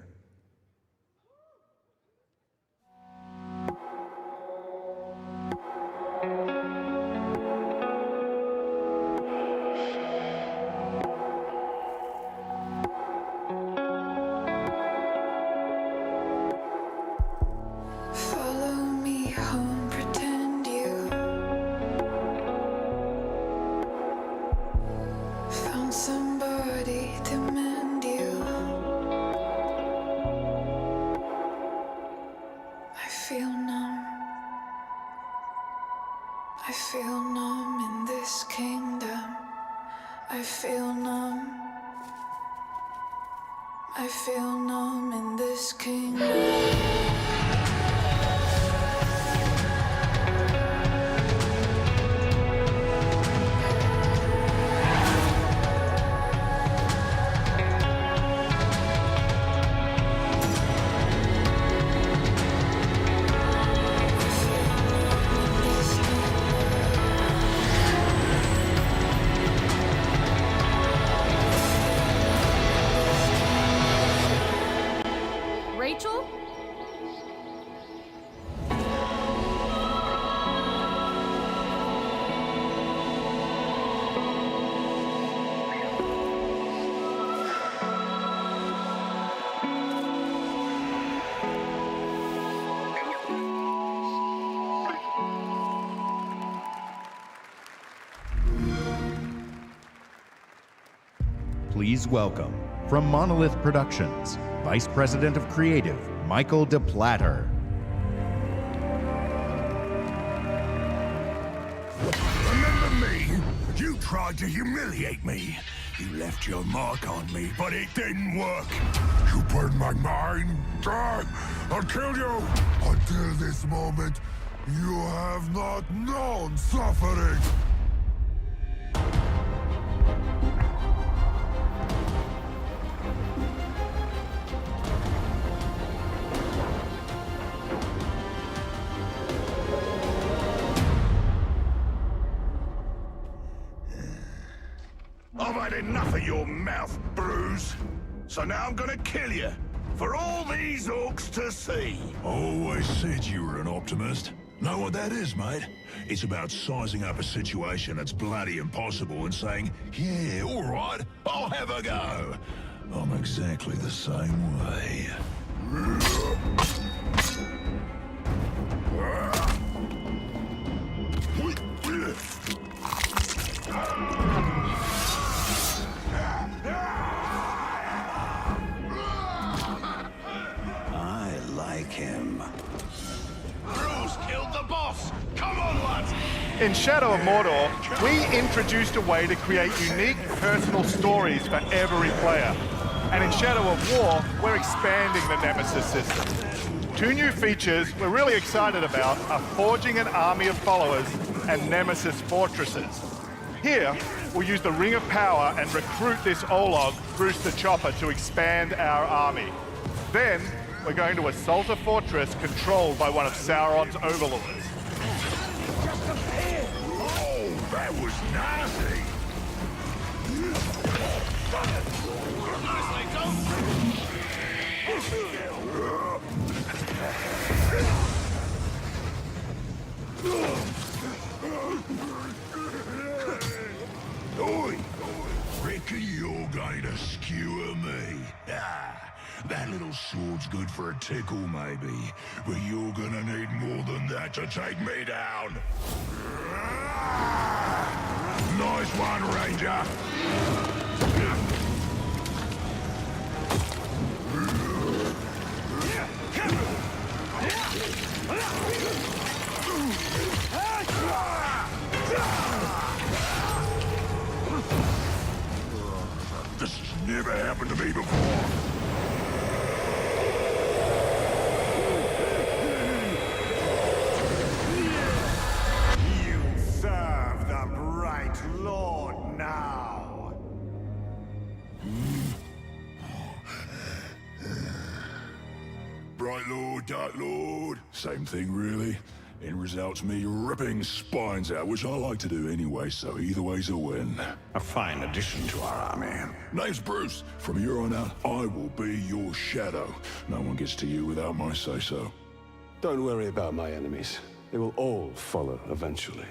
Follow me home, pretend you found somebody to mend you. I feel numb. I feel numb in this kingdom. I feel numb. I feel numb in this kingdom. Rachel? Please welcome, from Monolith Productions, Vice President of Creative, Michael DePlatter. Remember me? You tried to humiliate me. You left your mark on me, but it didn't work. You burned my mind. I'll kill you. Until this moment, you have not known suffering. I've had enough of your mouth, Bruce. So now I'm gonna kill you, for all these orcs to see. Always said you were an optimist. Know what that is, mate? It's about sizing up a situation that's bloody impossible and saying, yeah, all right, I'll have a go. I'm exactly the same way. I like him. Bruce killed the boss. Come on, lads. In Shadow of Mordor, we introduced a way to create unique personal stories for every player. And in Shadow of War, we're expanding the Nemesis system. 2 new features we're really excited about are forging an army of followers and Nemesis fortresses. Here, we'll use the Ring of Power and recruit this Olog, Bruce the Chopper, to expand our army. Then, we're going to assault a fortress controlled by one of Sauron's overlords. Oh, that was nasty. Oi! Reckon you're going to skewer me? Ah, that little sword's good for a tickle, maybe, but you're gonna need more than that to take me down. Nice one, Ranger. This has never happened to me before. You serve the Bright Lord now. Bright Lord, Dark Lord, same thing really. End result's me ripping spines out, which I like to do anyway, so either way's a win. A fine addition to our army. Name's Bruce. From here on out, I will be your shadow. No one gets to you without my say-so. Don't worry about my enemies. They will all follow eventually.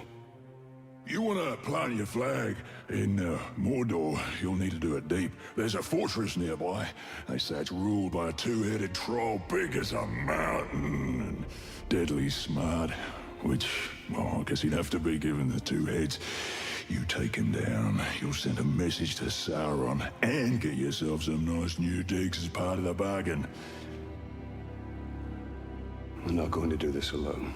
You want to plant your flag in Mordor, you'll need to do it deep. There's a fortress nearby. They say it's ruled by a two-headed troll big as a mountain and deadly smart. Which, well, I guess he'd have to be given the two heads. You take him down, you'll send a message to Sauron and get yourself some nice new digs as part of the bargain. I'm not going to do this alone.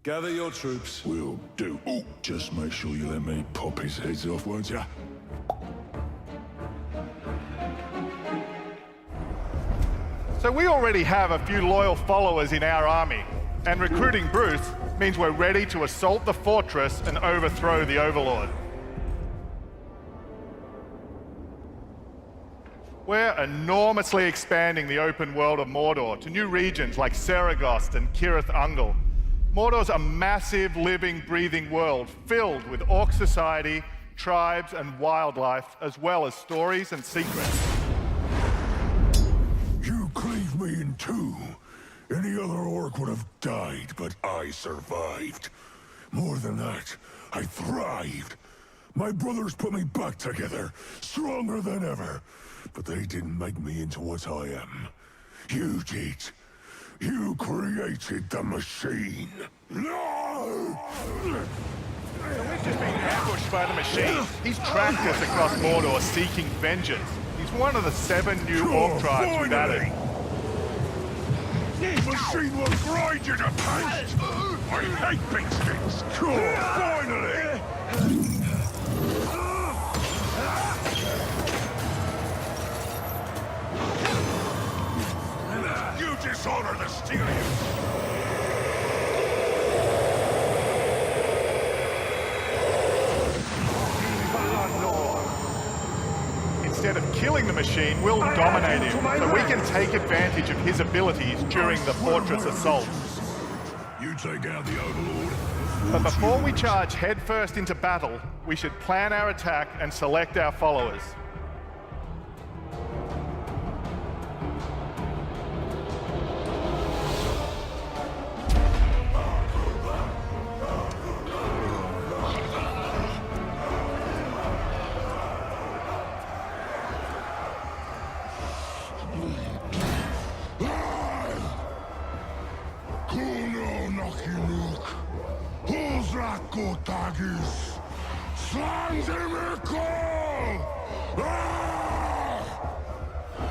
Gather your troops. Will do. Ooh, just make sure you let me pop his heads off, won't ya? So we already have a few loyal followers in our army, and recruiting Bruce means we're ready to assault the fortress and overthrow the Overlord. We're enormously expanding the open world of Mordor to new regions like Saragost and Cirith Ungol. Mordor's a massive, living, breathing world filled with orc society, tribes, and wildlife, as well as stories and secrets. You cleaved me in two. Any other orc would have died, but I survived. More than that, I thrived. My brothers put me back together, stronger than ever. But they didn't make me into what I am. You did. You created the machine. No! We've just been ambushed by the machine. He's tracked us across Mordor seeking vengeance. He's one of the 7 new orc tribes we've added. The machine will grind you to paste! I hate big sticks! Cool, finally! You dishonor the Styrians! Instead of killing the machine, we'll dominate him, so we can take advantage of his abilities during the fortress assault. You take out the Overlord. But before we charge headfirst into battle, we should plan our attack and select our followers.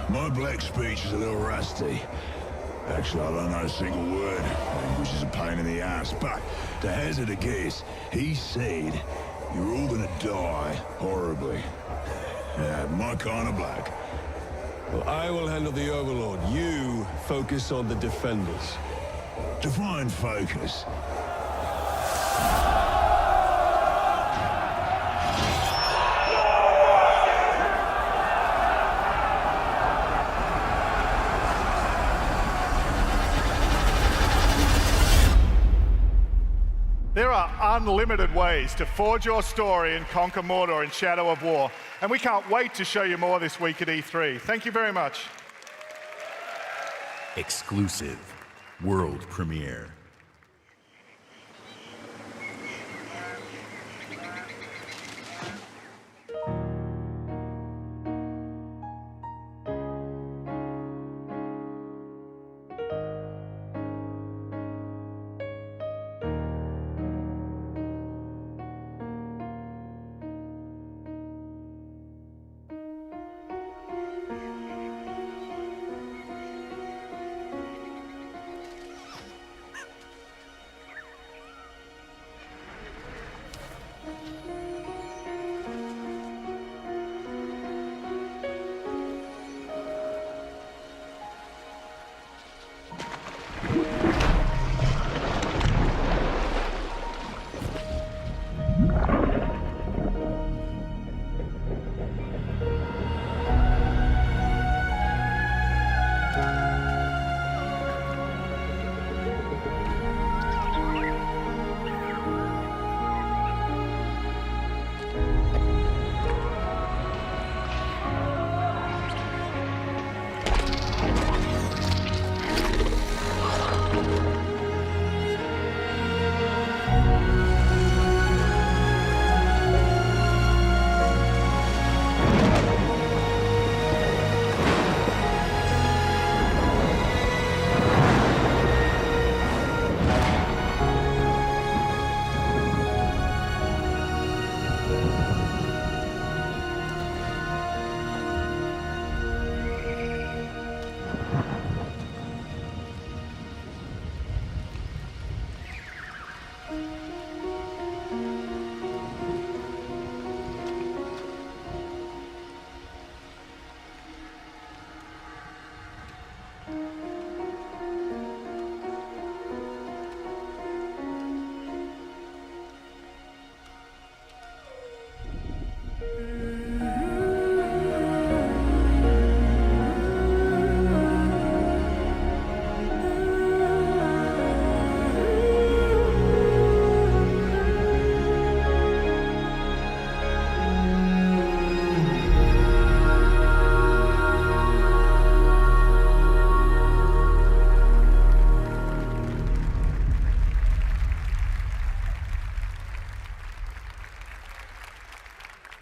My black speech is a little rusty. Actually, I don't know a single word, which is a pain in the ass. But to hazard a guess, he said you're all gonna die horribly. My kind of black. Well, I will handle the Overlord. You focus on the defenders. Define focus. There are unlimited ways to forge your story and conquer Mordor in Shadow of War, and we can't wait to show you more this week at E3. Thank you very much. Exclusive world premiere.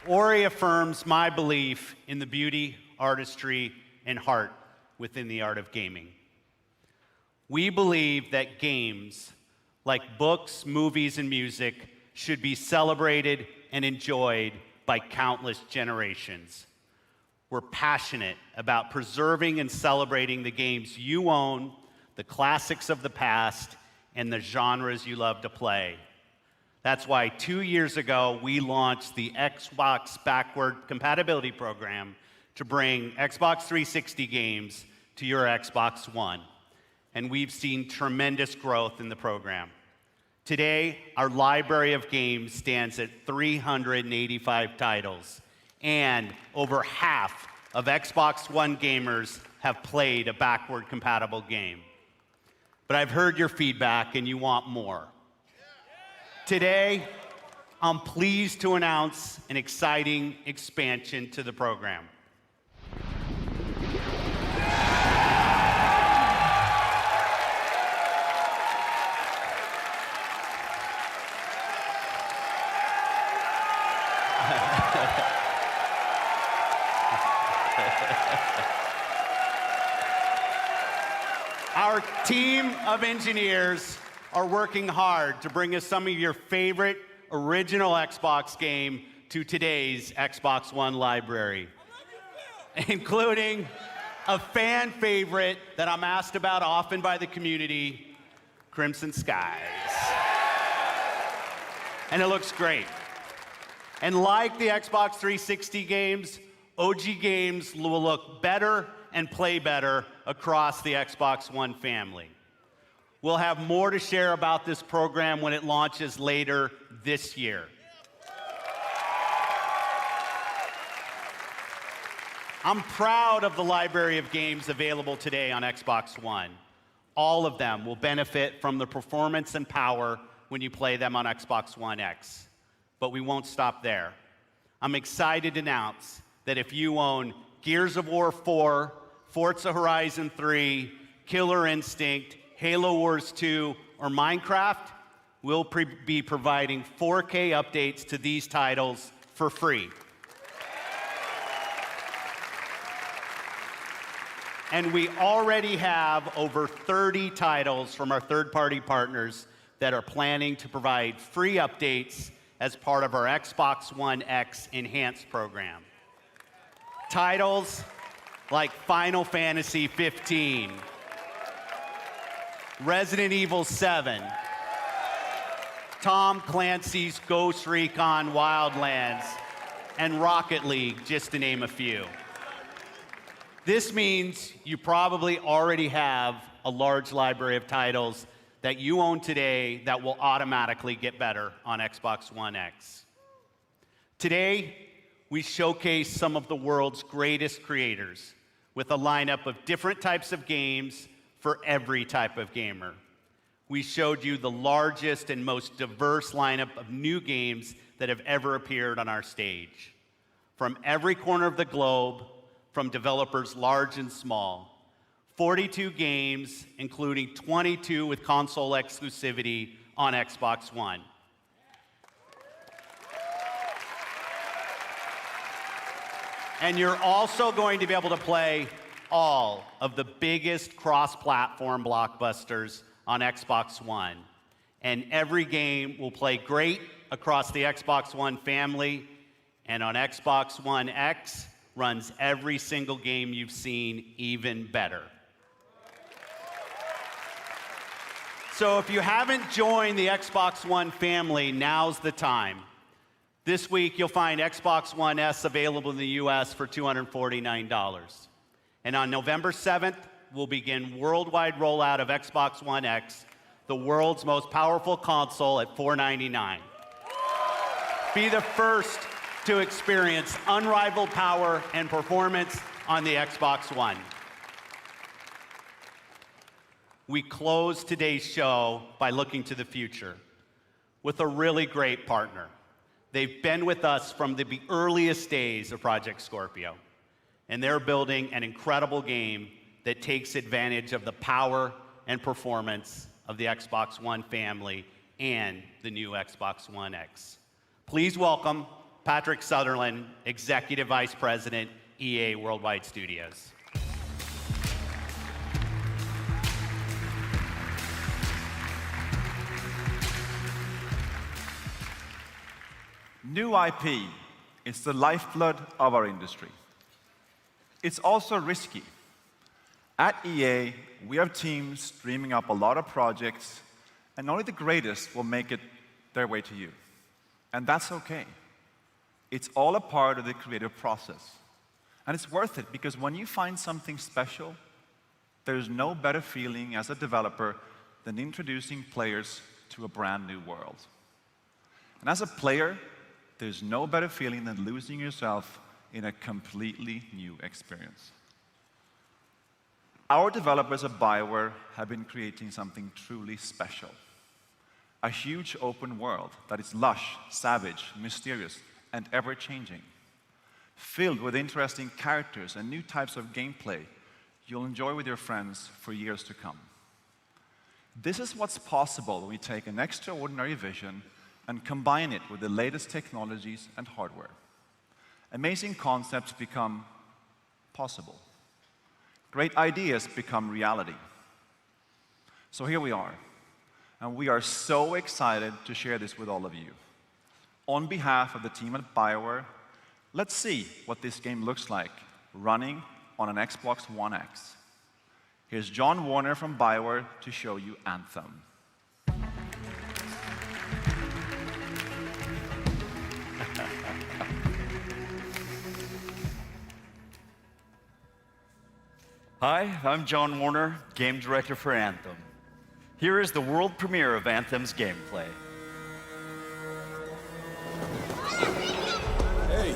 Ori affirms my belief in the beauty, artistry, and heart within the art of gaming. We believe that games, like books, movies, and music, should be celebrated and enjoyed by countless generations. We're passionate about preserving and celebrating the games you own, the classics of the past, and the genres you love to play. That's why 2 years ago, we launched the Xbox Backward Compatibility Program to bring Xbox 360 games to your Xbox One. And we've seen tremendous growth in the program. Today, our library of games stands at 385 titles, and over half of Xbox One gamers have played a backward compatible game. But I've heard your feedback and you want more. Today, I'm pleased to announce an exciting expansion to the program. Our team of engineers are working hard to bring us some of your favorite original Xbox game to today's Xbox One library, including a fan favorite that I'm asked about often by the community, Crimson Skies. And it looks great. And like the Xbox 360 games, OG games will look better and play better across the Xbox One family. We'll have more to share about this program when it launches later this year. I'm proud of the library of games available today on Xbox One. All of them will benefit from the performance and power when you play them on Xbox One X. But we won't stop there. I'm excited to announce that if you own Gears of War 4, Forza Horizon 3, Killer Instinct, Halo Wars 2, or Minecraft, we'll be providing 4K updates to these titles for free. And we already have over 30 titles from our third-party partners that are planning to provide free updates as part of our Xbox One X Enhanced program. Titles like Final Fantasy 15, Resident Evil 7, Tom Clancy's Ghost Recon Wildlands, and Rocket League, just to name a few. This means you probably already have a large library of titles that you own today that will automatically get better on Xbox One X. Today, we showcase some of the world's greatest creators with a lineup of different types of games for every type of gamer. We showed you the largest and most diverse lineup of new games that have ever appeared on our stage. From every corner of the globe, from developers large and small, 42 games, including 22 with console exclusivity on Xbox One. And you're also going to be able to play all of the biggest cross-platform blockbusters on Xbox One. And every game will play great across the Xbox One family, and on Xbox One X runs every single game you've seen even better. So if you haven't joined the Xbox One family, now's the time. This week, you'll find Xbox One S available in the US for $249. And on November 7th, we'll begin worldwide rollout of Xbox One X, the world's most powerful console, at $499. Be the first to experience unrivaled power and performance on the Xbox One. We close today's show by looking to the future with a really great partner. They've been with us from the earliest days of Project Scorpio, and they're building an incredible game that takes advantage of the power and performance of the Xbox One family and the new Xbox One X. Please welcome Patrick Sutherland, Executive Vice President, EA Worldwide Studios. New IP is the lifeblood of our industry. It's also risky. At EA, we have teams dreaming up a lot of projects, and only the greatest will make it their way to you. And that's okay. It's all a part of the creative process. And it's worth it, because when you find something special, there's no better feeling as a developer than introducing players to a brand new world. And as a player, there's no better feeling than losing yourself in a completely new experience. Our developers at BioWare have been creating something truly special. A huge open world that is lush, savage, mysterious, and ever-changing. Filled with interesting characters and new types of gameplay you'll enjoy with your friends for years to come. This is what's possible when we take an extraordinary vision and combine it with the latest technologies and hardware. Amazing concepts become possible. Great ideas become reality. So here we are, and we are so excited to share this with all of you. On behalf of the team at BioWare, let's see what this game looks like running on an Xbox One X. Here's John Warner from BioWare to show you Anthem. Hi, I'm John Warner, Game Director for Anthem. Here is the world premiere of Anthem's gameplay. Hey!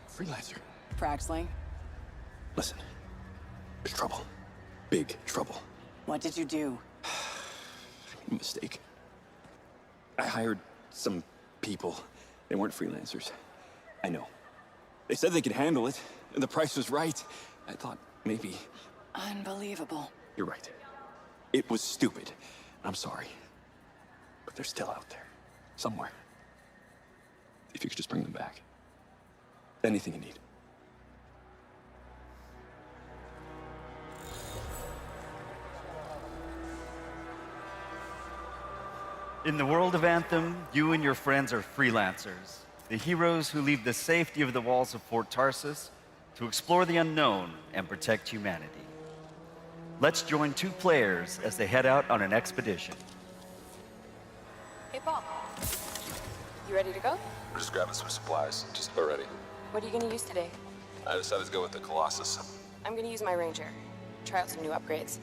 Freelancer. Fraxling, Listen, there's trouble. Big trouble. what did you do? A mistake. I hired some people. They weren't freelancers. I know. They said they could handle it, and the price was right. I thought maybe... Unbelievable. You're right. It was stupid. I'm sorry. But they're still out there. Somewhere. If you could just bring them back. Anything you need. In the world of Anthem, you and your friends are freelancers, the heroes who leave the safety of the walls of Fort Tarsus to explore the unknown and protect humanity. Let's join two players as they head out on an expedition. Hey, Paul. You ready to go? We're just grabbing some supplies. Just about ready. What are you going to use today? I decided to go with the Colossus. I'm going to use my Ranger. Try out some new upgrades.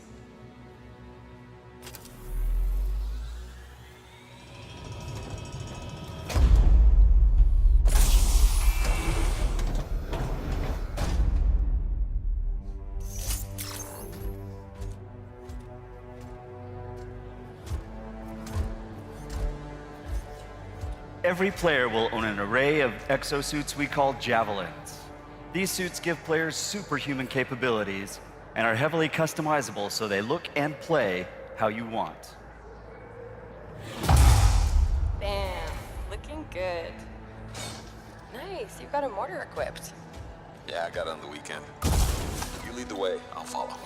Every player will own an array of exosuits we call Javelins. These suits give players superhuman capabilities and are heavily customizable so they look and play how you want. Bam. Looking good. Nice. You've got a mortar equipped. Yeah, I got it on the weekend. You lead the way, I'll follow.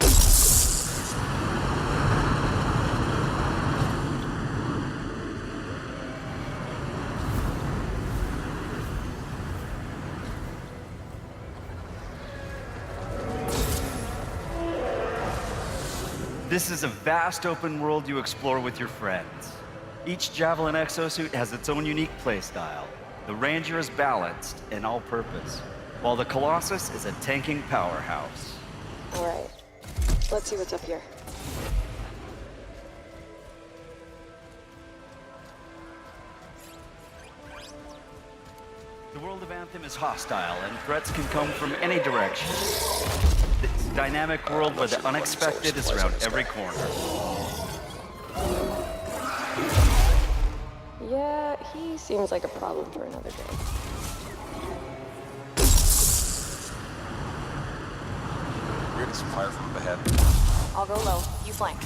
This is a vast open world you explore with your friends. Each Javelin exosuit has its own unique playstyle. The Ranger is balanced and all-purpose, while the Colossus is a tanking powerhouse. All right. Let's see what's up here. The world of Anthem is hostile, and threats can come from any direction. This dynamic world where the unexpected is around every corner. Yeah, he seems like a problem for another day. We're getting some fire from up ahead. I'll go low. You flank.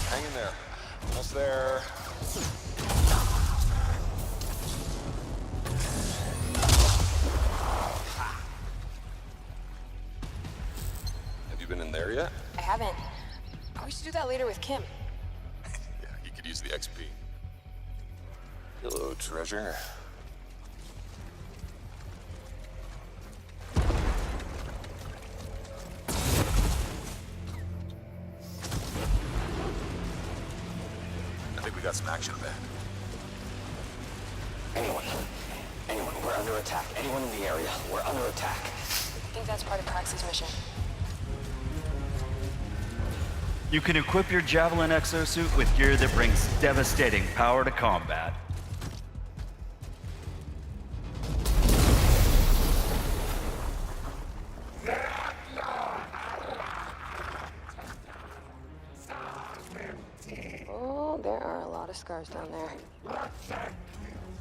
Hang in there. Almost there. Have you been in there yet? I haven't. Oh, we should do that later with Kim. Yeah, you could use the XP. Hello, treasure. I think we got some action ahead. Anyone, we're under attack. Anyone in the area, we're under attack. I think that's part of Praxis' mission. You can equip your Javelin exosuit with gear that brings devastating power to combat. Oh, there are a lot of scars down there.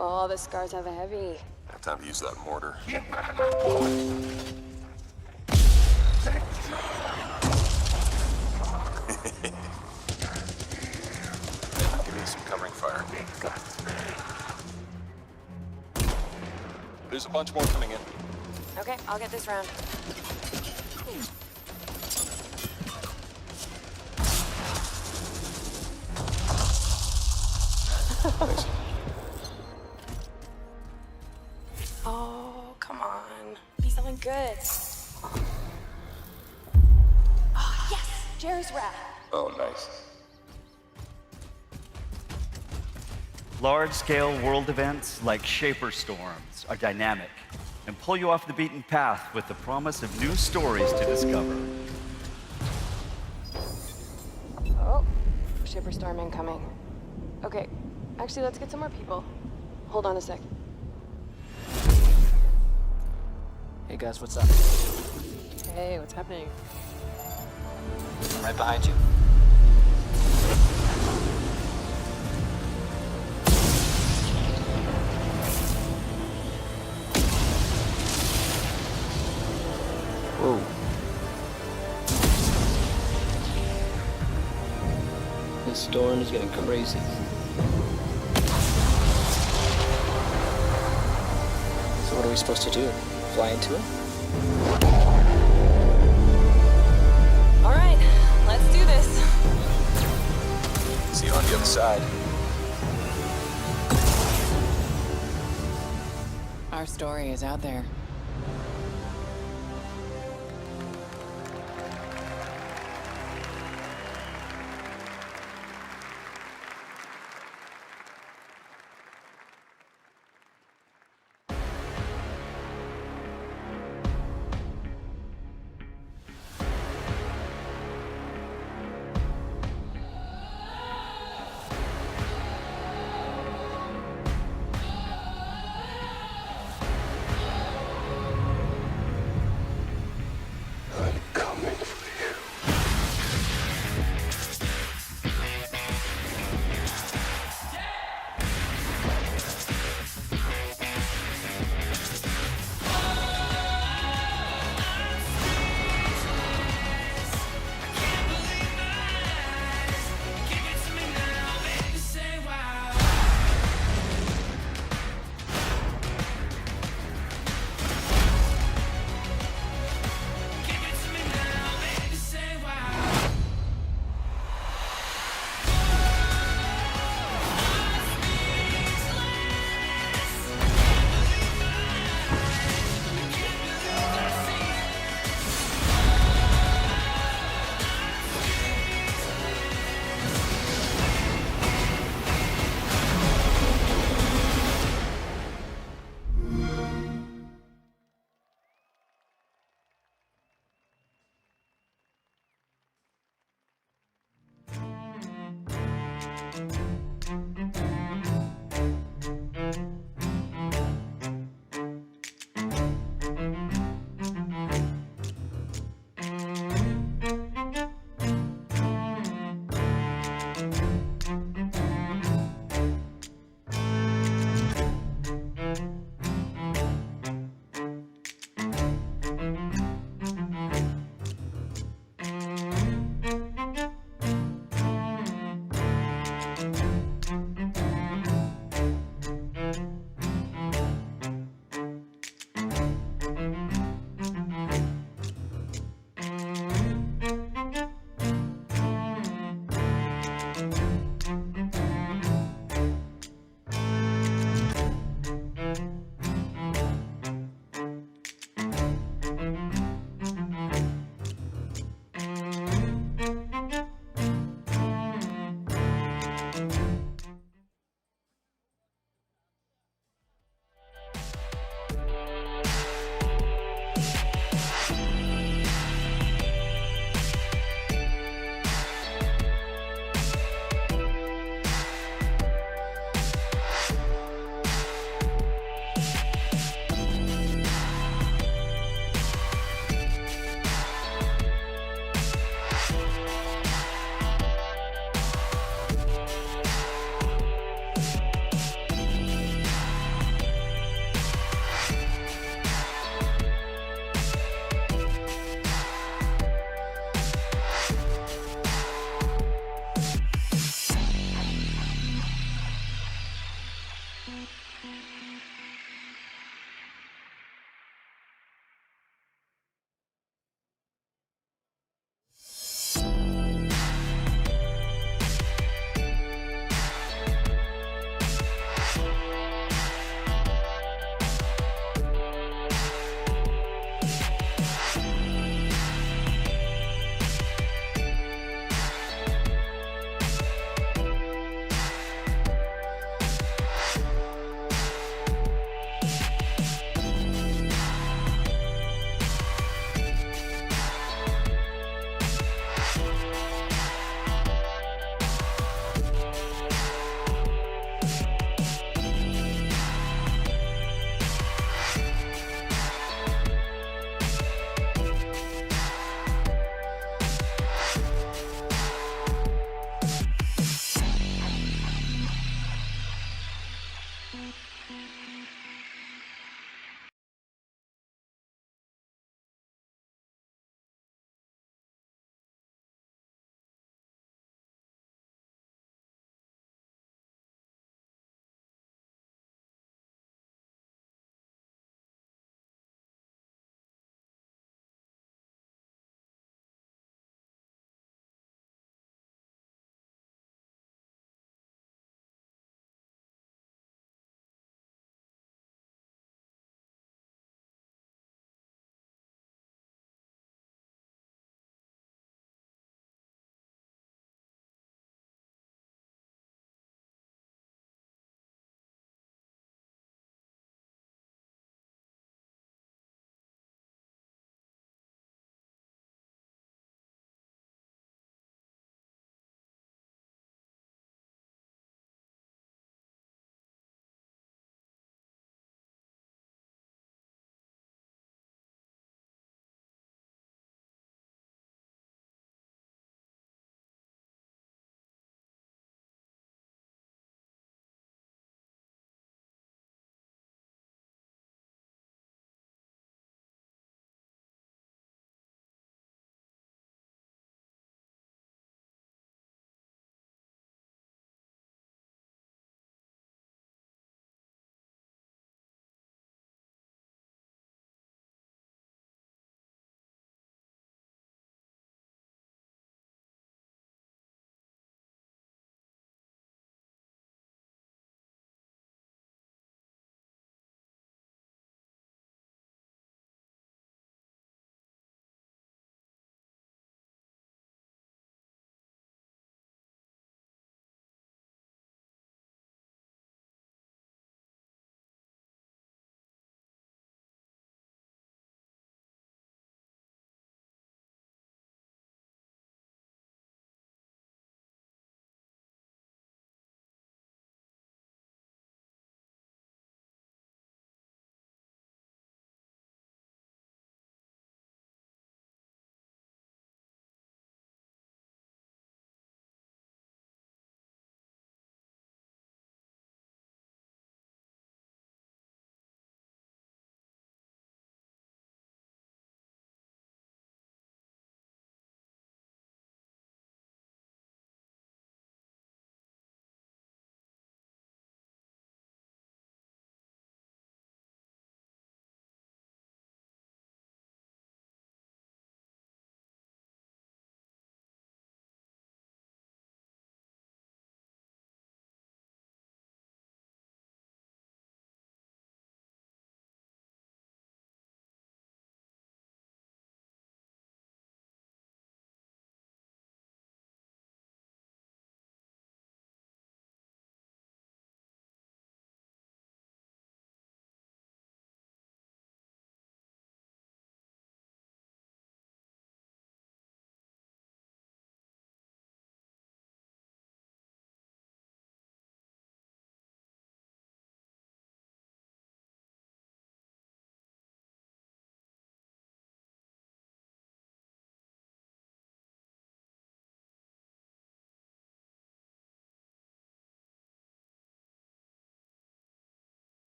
Oh, the scars have a heavy. Time to use that mortar. Give me some covering fire. There's a bunch more coming in. Okay, I'll get this round. Thanks. Oh, come on. Be something good. Oh, yes! Jerry's wrap. Oh, nice. Large-scale world events like Shaper Storms are dynamic and pull you off the beaten path with the promise of new stories to discover. Oh, Shipper Storm incoming. Okay, actually, let's get some more people. Hold on a sec. Hey guys, what's up? Hey, what's happening? I'm right behind you. Whoa. This storm is getting crazy. So what are we supposed to do? Fly into it? All right, let's do this. See you on the other side. Our story is out there.